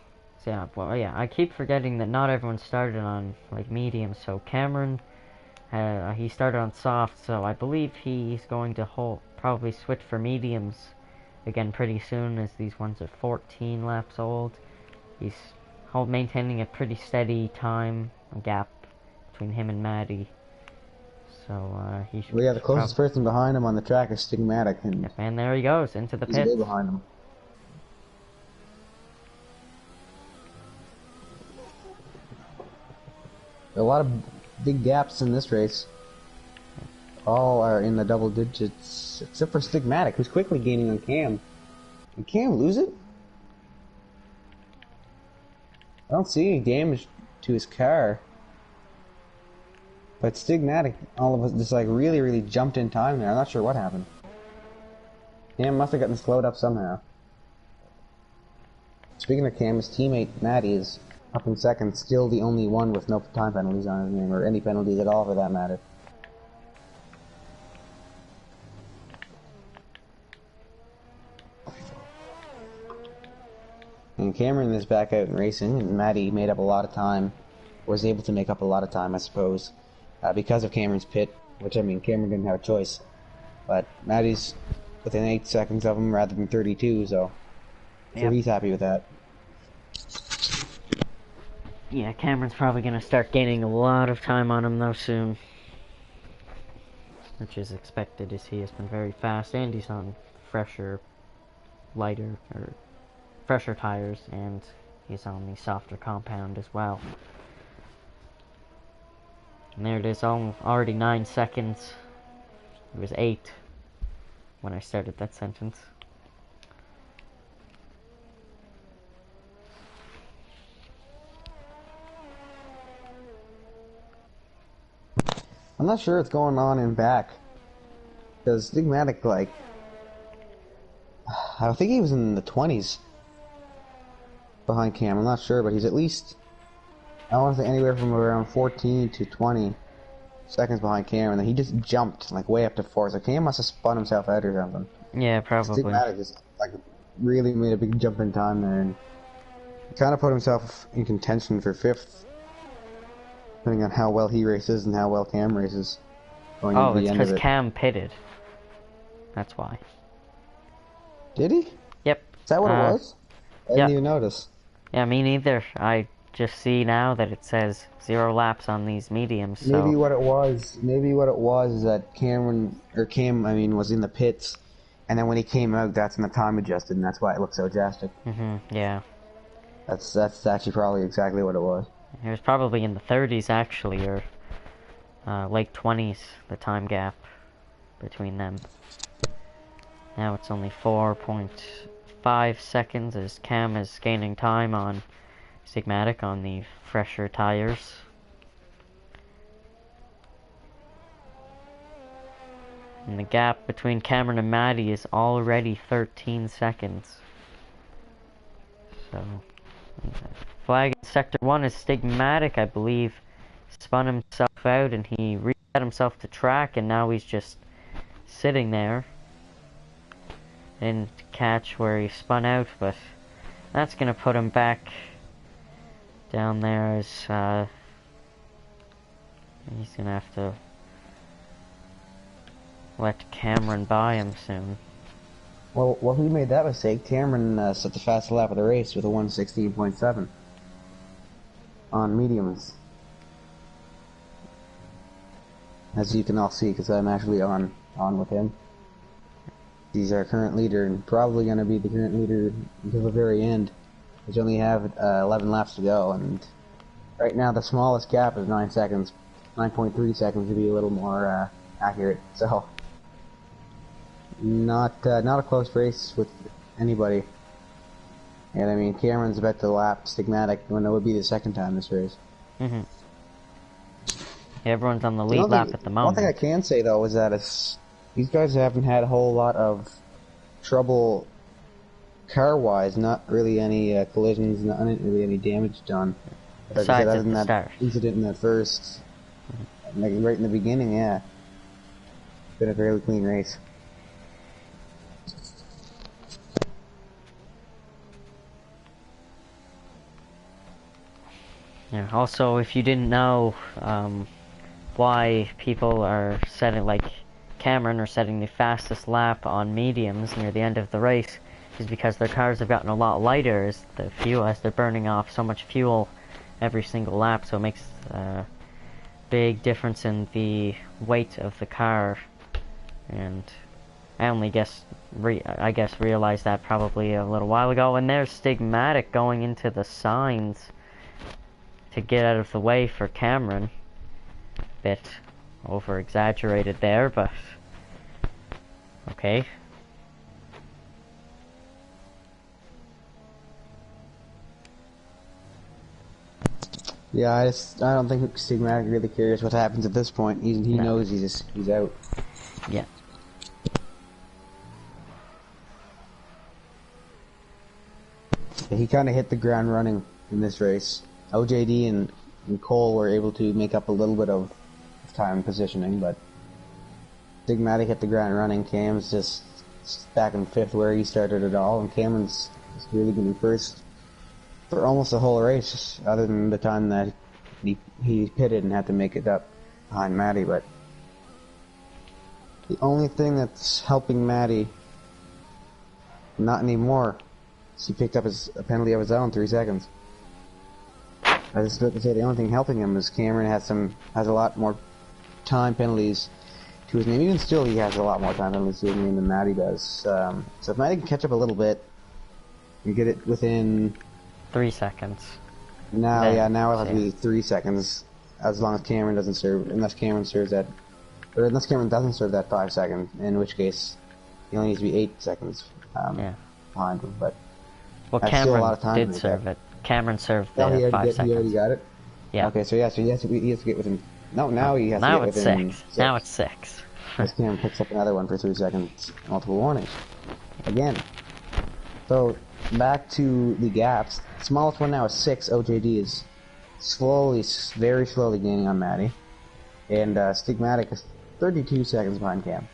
So yeah, well, yeah, I keep forgetting that not everyone started on like medium. So Cameron, he started on soft. So I believe he's going to probably switch for mediums again pretty soon, as these ones are 14 laps old. He's maintaining a pretty steady time gap between him and Maddie. So he should. Well, yeah, the closest person behind him on the track is Stigmatic, and there he goes into the pit. He's way behind him. A lot of big gaps in this race. All are in the double digits, except for Stigmatic, who's quickly gaining on Cam. Did Cam lose it? I don't see any damage to his car. But Stigmatic, all of us, just like really jumped in time there. I'm not sure what happened. Cam must have gotten slowed up somehow. Speaking of Cam, his teammate Matty is up in second, still the only one with no time penalties on his name, or any penalties at all for that matter. And Cameron is back out and racing, and Matty made up a lot of time, was able to make up a lot of time, I suppose, because of Cameron's pit, which, I mean, Cameron didn't have a choice. But Matty's within 8 seconds of him rather than 32, so he's happy with that. Yeah, Cameron's probably going to start gaining a lot of time on him, though, soon. Which is expected, as he has been very fast, and he's on fresher tires, and he's on the softer compound as well. And there it is, already 9 seconds. It was 8 when I started that sentence. I'm not sure what's going on in back. Because Stigmatic, like, I think he was in the 20s behind Cam. I'm not sure, but he's at least, I want to say anywhere from around 14 to 20 seconds behind Cam, and then he just jumped like way up to 4. So Cam must have spun himself out or something. Yeah, probably. Stigmatic just like really made a big jump in time there, and kind of put himself in contention for 5th, depending on how well he races and how well Cam races. Oh, it's because Cam pitted. That's why. Did he? Yep. Is that what it was? I didn't even notice. Yeah, me neither. I just see now that it says 0 laps on these mediums. So maybe what it was is that Cam, I mean, was in the pits, and then when he came out, that's when the time adjusted, and that's why it looked so drastic. Yeah. That's actually probably exactly what it was. It was probably in the 30s actually, or late 20s, the time gap between them. Now it's only 4.5 seconds as Cam is gaining time on Stigmatic on the fresher tires. And the gap between Cameron and Maddie is already 13 seconds. So, flag in Sector 1 is Stigmatic, I believe, spun himself out and he reset himself to track, and now he's just sitting there. Didn't catch where he spun out, but that's gonna put him back down there as he's gonna have to let Cameron by him soon. Well, who made that mistake? Cameron set the fastest lap of the race with a 1:16.7 on mediums. As you can all see, because I'm actually on with him. He's our current leader, and probably going to be the current leader until the very end. We only have 11 laps to go, and right now the smallest gap is 9 seconds. 9.3 seconds to be a little more accurate. So, not a close race with anybody. And I mean, Cameron's about to lap Stigmatic when it would be the second time this race. Yeah, everyone's on the lead lap at the moment. One thing I can say though is that these guys haven't had a whole lot of trouble car-wise. Not really any collisions, not really any damage done. Besides other at than the that start. incident in the first, like right in the beginning, yeah. It's been a fairly clean race. Yeah, also, if you didn't know why people are setting, like Cameron, are setting the fastest lap on mediums near the end of the race, is because their cars have gotten a lot lighter as they're burning off so much fuel every single lap, so it makes a big difference in the weight of the car. And I only realized that probably a little while ago. And there's Stigmatic going into the signs to get out of the way for Cameron. Bit over exaggerated there, but okay. Yeah, I don't think Stigmatic really cares what happens at this point. He knows he's out. Yeah. He kind of hit the ground running in this race. OJD and Cole were able to make up a little bit of time positioning, but Stigmatic hit the ground running. Cam's just back in fifth where he started it all, and Cameron's just really been first for almost the whole race, other than the time that he pitted and had to make it up behind Matty. But the only thing that's helping Matty, not anymore, is he picked up a penalty of his own, 3 seconds. I was about to say the only thing helping him is Cameron has a lot more time penalties to his name. Even still, he has a lot more time penalties to his name than Matty does. So if Matty can catch up a little bit and get it within 3 seconds. Now it'll have to be 3 seconds, as long as Cameron doesn't serve, unless Cameron doesn't serve that 5 second, in which case he only needs to be 8 seconds behind him. But well, that's Cameron still a lot of time did serve it. Cameron served the 5 seconds. He already got it? Yeah. Okay, so he has to get within... Now he has to get within 6. Now it's 6. Because Cameron picks up another one for 3 seconds, multiple warnings. Again. So, back to the gaps. The smallest one now is 6. OJD is very slowly gaining on Matty. And Stigmatic is 32 seconds behind Cam.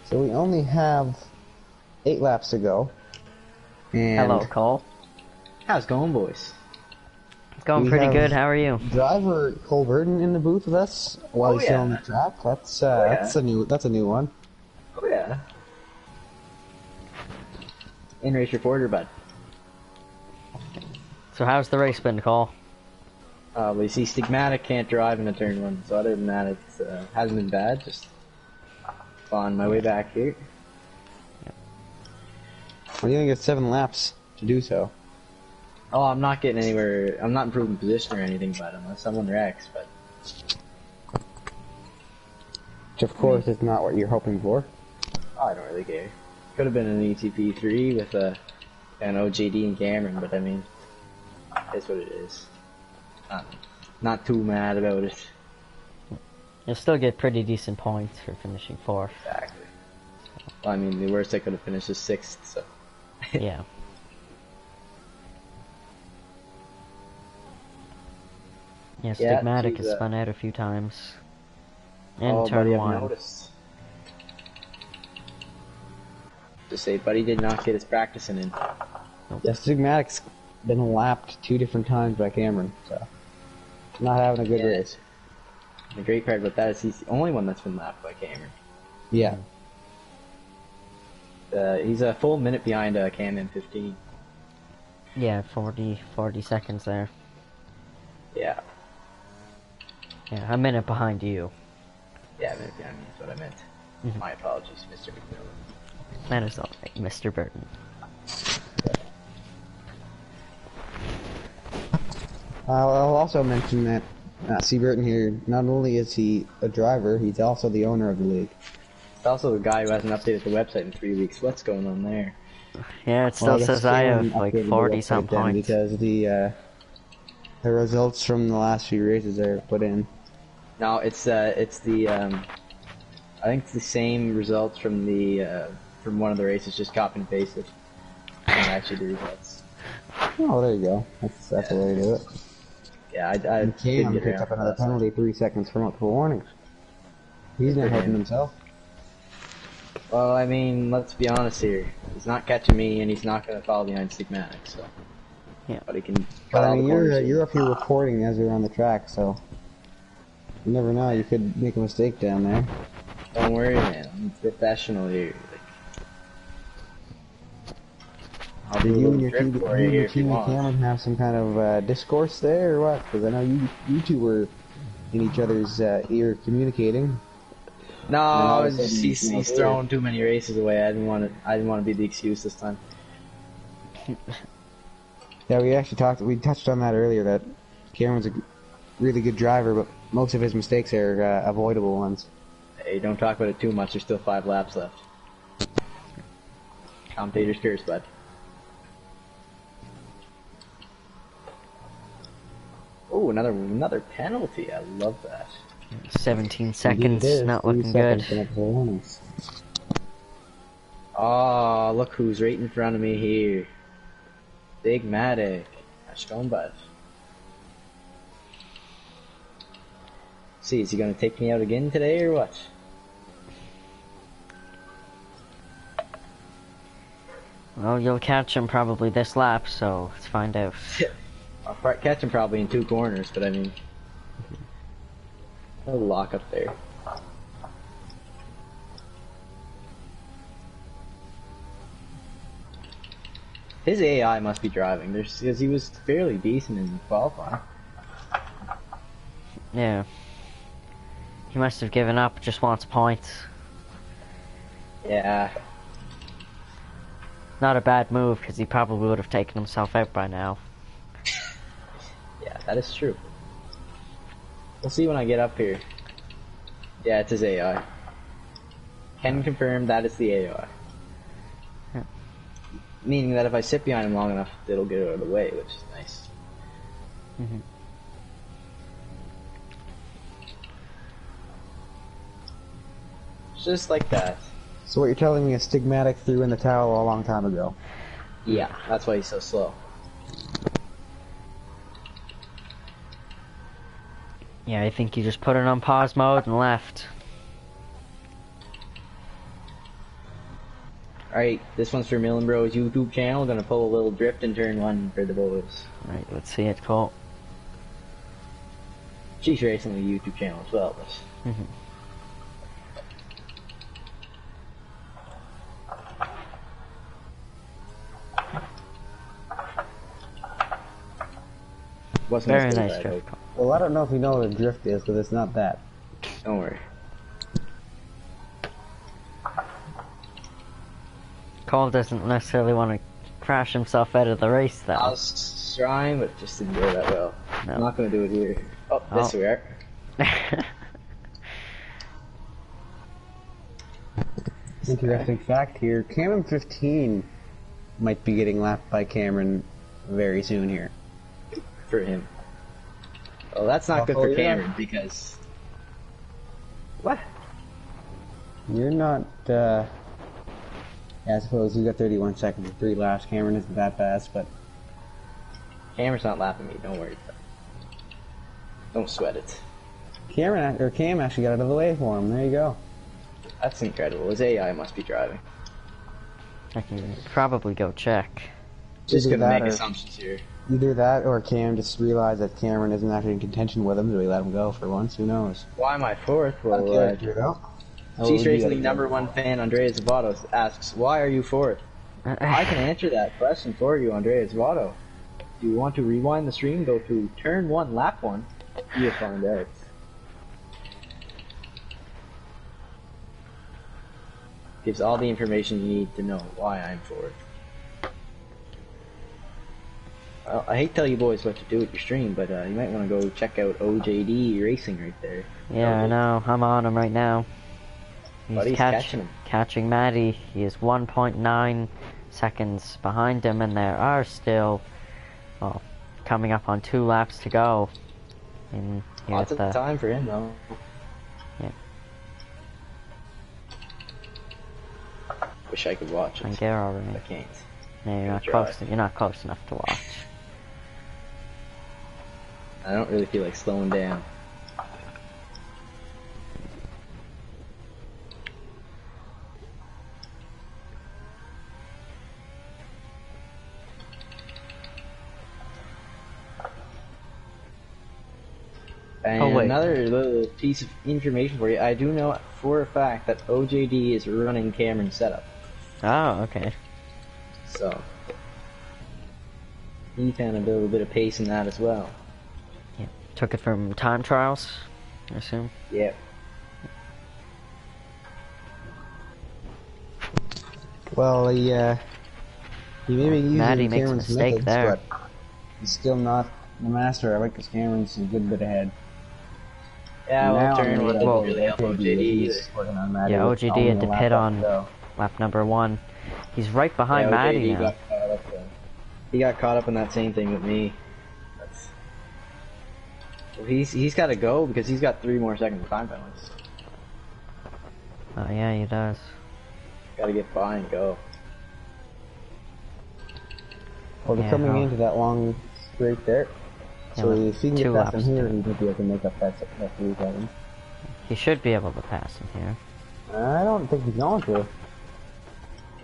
So we only have 8 laps to go. And Hello, Cole. How's it going, boys? It's going we pretty have good. How are you? driver Cole Burton in the booth with us while Oh, he's still on yeah. the track. That's yeah. that's a new one. Oh yeah. In-race reporter, bud. So how's the race been, Cole? Well, you see, Stigmatic can't drive in a turn 1, so other than that, it hasn't been bad. Just on my way back here. Well, you only get 7 laps to do so. Oh, I'm not getting anywhere. I'm not improving position or anything, but unless someone wrecks, but Which of course is not what you're hoping for. I don't really care. Could have been an ETP3 with an OJD and Cameron, but I mean, it's what it is. Not too mad about it. You'll still get pretty decent points for finishing 4th. Exactly. Well, I mean, the worst I could have finished is 6th, so. Yeah. Yeah, Yeah, Stigmatic geez, has spun out a few times. In Oh, turn buddy, I've 1. noticed. Just say, buddy did not get his practicing in. Yeah, Stigmatic's been lapped 2 different times by Cameron, so not having a good race. The great part about that is he's the only one that's been lapped by Cameron. Yeah. He's a full minute behind Cam in 15. Yeah, 40 seconds there. Yeah. Yeah, a minute behind you. Yeah, a minute behind me is what I meant. Mhm. My apologies, Mr. McMillan. That is alright, Mr. Burton. I'll also mention that C. Burton here, not only is he a driver, he's also the owner of the league. It's also the guy who hasn't updated the website in 3 weeks. What's going on there? Yeah, it still says I have like 40 some points. Because the results from the last few races are put in. No, it's the I think it's the same results from the from one of the races, just copy and pasted. And actually the results. Oh, there you go. That's the way to do it. Yeah, I And did Cam get picked around up to another that. penalty, 3 seconds for multiple warnings. He's not for helping him. himself. Well, I mean, let's be honest here. He's not catching me, and he's not going to follow behind Stigmatic, so. Yeah. But he can. But I follow mean, the corners you're up here reporting as you're on the track, so you never know. You could make a mistake down there. Don't worry, man. I'm professional here. I'll do Did a you little and your trip team, for you you and here your if you team and want. Cameron have some kind of discourse there, or what? Because I know you two were in each other's ear communicating. No, all of a it's just sudden, he's throwing too many races away. I didn't want to be the excuse this time. Yeah, we actually we touched on that earlier, that Cameron's a really good driver, but most of his mistakes are avoidable ones. Hey, don't talk about it too much. There's still 5 laps left. Commentator's curse, bud. Oh, another penalty. I love that. 17 Indeed seconds, it is. not 3 looking seconds good. for multiple warnings. Oh, look who's right in front of me here. Big Matic. Ashton bud. See, is he gonna take me out again today or what? Well, you'll catch him probably this lap, so let's find out. I'll catch him probably in 2 corners, but I mean, a lock up there. His AI must be driving. Because he was fairly decent in qualifying. Yeah. He must have given up, just wants points. Yeah. Not a bad move, because he probably would have taken himself out by now. Yeah, that is true. We'll see when I get up here. Yeah, it's his AI. Can confirm that it's the AI. Yeah. Meaning that if I sit behind him long enough, it'll get out of the way, which is nice. Mm-hmm. Just like that. So what you're telling me is Stigmatic threw in the towel a long time ago. Yeah, that's why he's so slow. Yeah, I think he just put it on pause mode and left. Alright, this one's for Millen Bros YouTube channel. Gonna pull a little drift in turn 1 for the boys. Right, let's see it, Colt. Sheesh Racing the YouTube channel as well. But... Wasn't Very as good nice as I drift. hoped. Well, I don't know if you know what a drift is, because it's not that. Don't worry. Colt doesn't necessarily want to crash himself out of the race, though. I was trying, but just didn't go that well. No. I'm not gonna do it here. Oh, this we are. Interesting fact here, Cameron 15 might be getting lapped by Cameron very soon here. For him. Well, that's not good Oh, for yeah. Cameron because... What? You're not, yeah, I suppose you got 31 seconds and 3 laps. Cameron isn't that fast, but Cameron's not laughing at me, don't worry. Don't sweat it. Cam actually got out of the way for him. There you go. That's incredible. His AI must be driving. I can probably go check. Just Either gonna that make or- assumptions here. Either that or Cam just realized that Cameron isn't actually in contention with him, so he let him go for once. Who knows? Why am I fourth? Well, Sheesh Racing League #1 fan Andrea Zavato asks, why are you fourth? I can answer that question for you, Andrea Zavato. Do you want to rewind the stream, go to turn 1, lap 1? You'll find out. Gives all the information you need to know why I'm fourth. Well, I hate to tell you boys what to do with your stream, but you might want to go check out OJD Racing right there. Yeah, I know. I'm on him right now. Buddy's catching him. Catching Maddie. He is 1.9 seconds behind him, and there are still, well, coming up on 2 laps to go. And Lots of time for him, though. Yeah. Wish I could watch it. Angaro I already. can't. No, you're not Try. close. You're not close enough to watch. I don't really feel like slowing down. And Oh, wait. another little piece of information for you. I do know for a fact that OJD is running Cameron's setup. Oh, okay. So, he found a little bit of pace in that as well. Yeah. Took it from time trials, I assume. Yep. Well, he may be using Maddie makes a Cameron's mistake methods, there. but he's still not the master of it, because Cameron's a good bit ahead. Yeah, well, Now turn I'm one gonna didn't go really help with OJD either. He's working on Maddie Yeah, with OGD only had a to lap pit left on to go. lap number 1. He's right behind Yeah, Maddie OJD now. got caught up there. He got caught up in that same thing with me. That's... Well, he's got to go because he's got 3 more seconds of time penalties. Oh yeah, he does. Got to get by and go. Well, they're Yeah, coming well. into that long straight there. Yeah, So with if he can 2 get past laps him to here, go. he might be able to make up that 3 seconds. He should be able to pass him here. I don't think he's going to.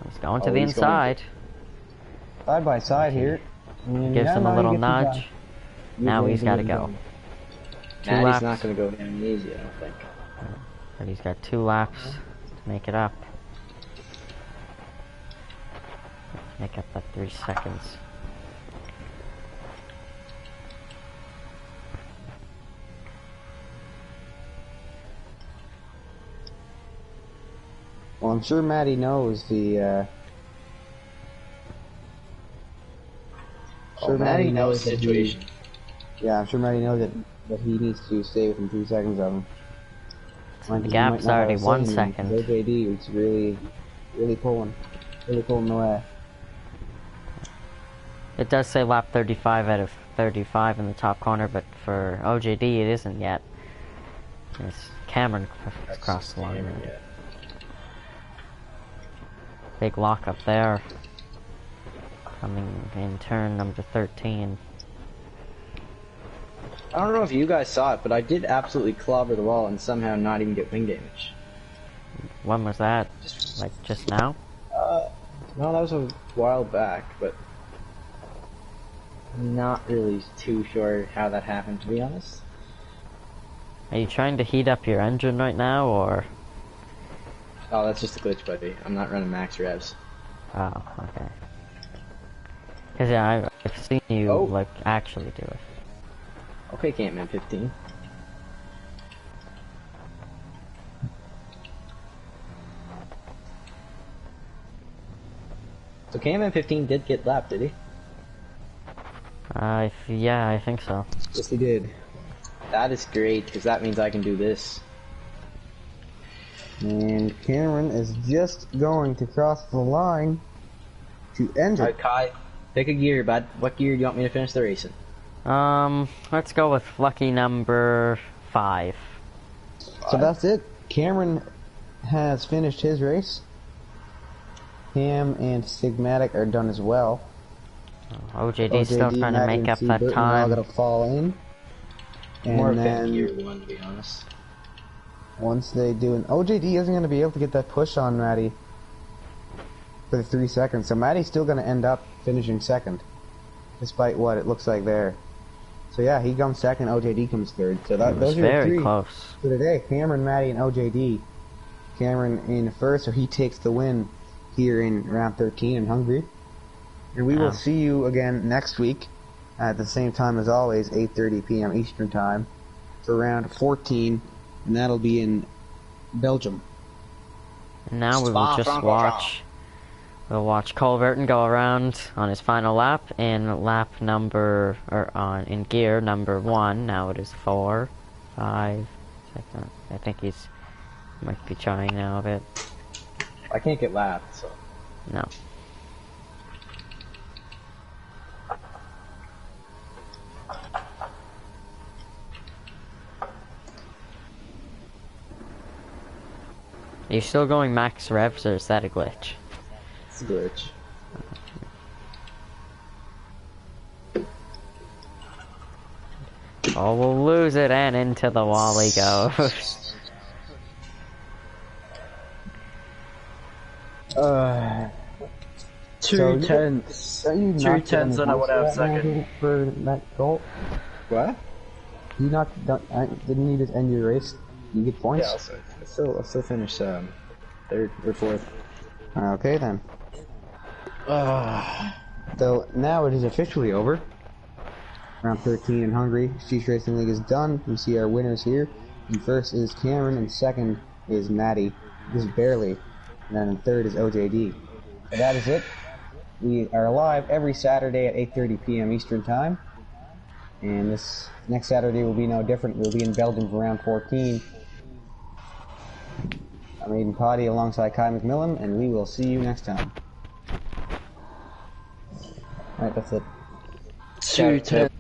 He's going to Oh, the he's going inside. Side by side here. And Gives yeah, him now a he little gets his nudge. shot. Now he's got to getting go. done. 2 Maddie's laps. not going to go down easy, I don't think. But he's got 2 laps to make it up. Make up that 3 seconds. Well, I'm sure Maddie knows the. Oh, Maddie knows the that he- situation. Yeah, I'm sure Maddie knows that he needs to stay within 3 seconds of him. So the gap's already 1 second. OJD is really pulling the way. It does say lap 35 out of 35 in the top corner, but for OJD it isn't yet. It's Cameron across the line. Cameron, yeah. Big lock up there. Coming in turn number 13. I don't know if you guys saw it, but I did absolutely clobber the wall and somehow not even get wing damage. When was that? Like just now? No, that was a while back, but not really too sure how that happened, to be honest. Are you trying to heat up your engine right now, or? Oh, that's just a glitch, buddy. I'm not running max revs. Oh, okay. Cause yeah, I've seen you like actually do it. Okay, Campman 15. So Campman 15 did get lapped, did he? Yeah, I think so. Yes, he did. That is great, because that means I can do this. And Cameron is just going to cross the line to end it. Alright, Kai, pick a gear, bud. What gear do you want me to finish the race in? Let's go with lucky number 5. So that's it. Cameron has finished his race. Cam and Sigmatic are done as well. OJD's still trying to make up that Burton time. All gotta fall in. And More of then a gear one, to be honest. once they do an OJD isn't gonna be able to get that push on Matty for the 3 seconds. So Matty's still gonna end up finishing second, despite what it looks like there. So yeah, he comes second, OJD comes third. So that those are very the 3 close for today. Cameron, Matty, and OJD. Cameron in first, so he takes the win here in round 13 in Hungary. And we will see you again next week at the same time as always, 8:30 p.m. Eastern Time, for round 14, and that'll be in Belgium. And now we will just watch. We'll watch Cole Burton go around on his final lap in lap number, in gear number 1. Now it is 4, 5, 6. I think he's might be trying now a bit. I can't get lapped, so. No. Are you still going max revs, or is that a glitch? It's a glitch. Oh, we'll lose it, and into the wall he goes. 2 tenths. 2 tenths and I would have second. For that goal? What? You didn't you just end your race? You get points? Yeah, I'll still finish 3rd or 4th. Okay then. So now it is officially over. Round 13 in Hungary. Sheesh Racing League is done. You see our winners here. In first is Cameron, and second is Matty. Just barely. And then in third is OJD. So that is it. We are live every Saturday at 8:30 p.m. Eastern Time. And this next Saturday will be no different. We'll be in Belgium for round 14. I'm Aiden Potty alongside Kai McMillan, and we will see you next time. Alright, that's it. 2 tenths.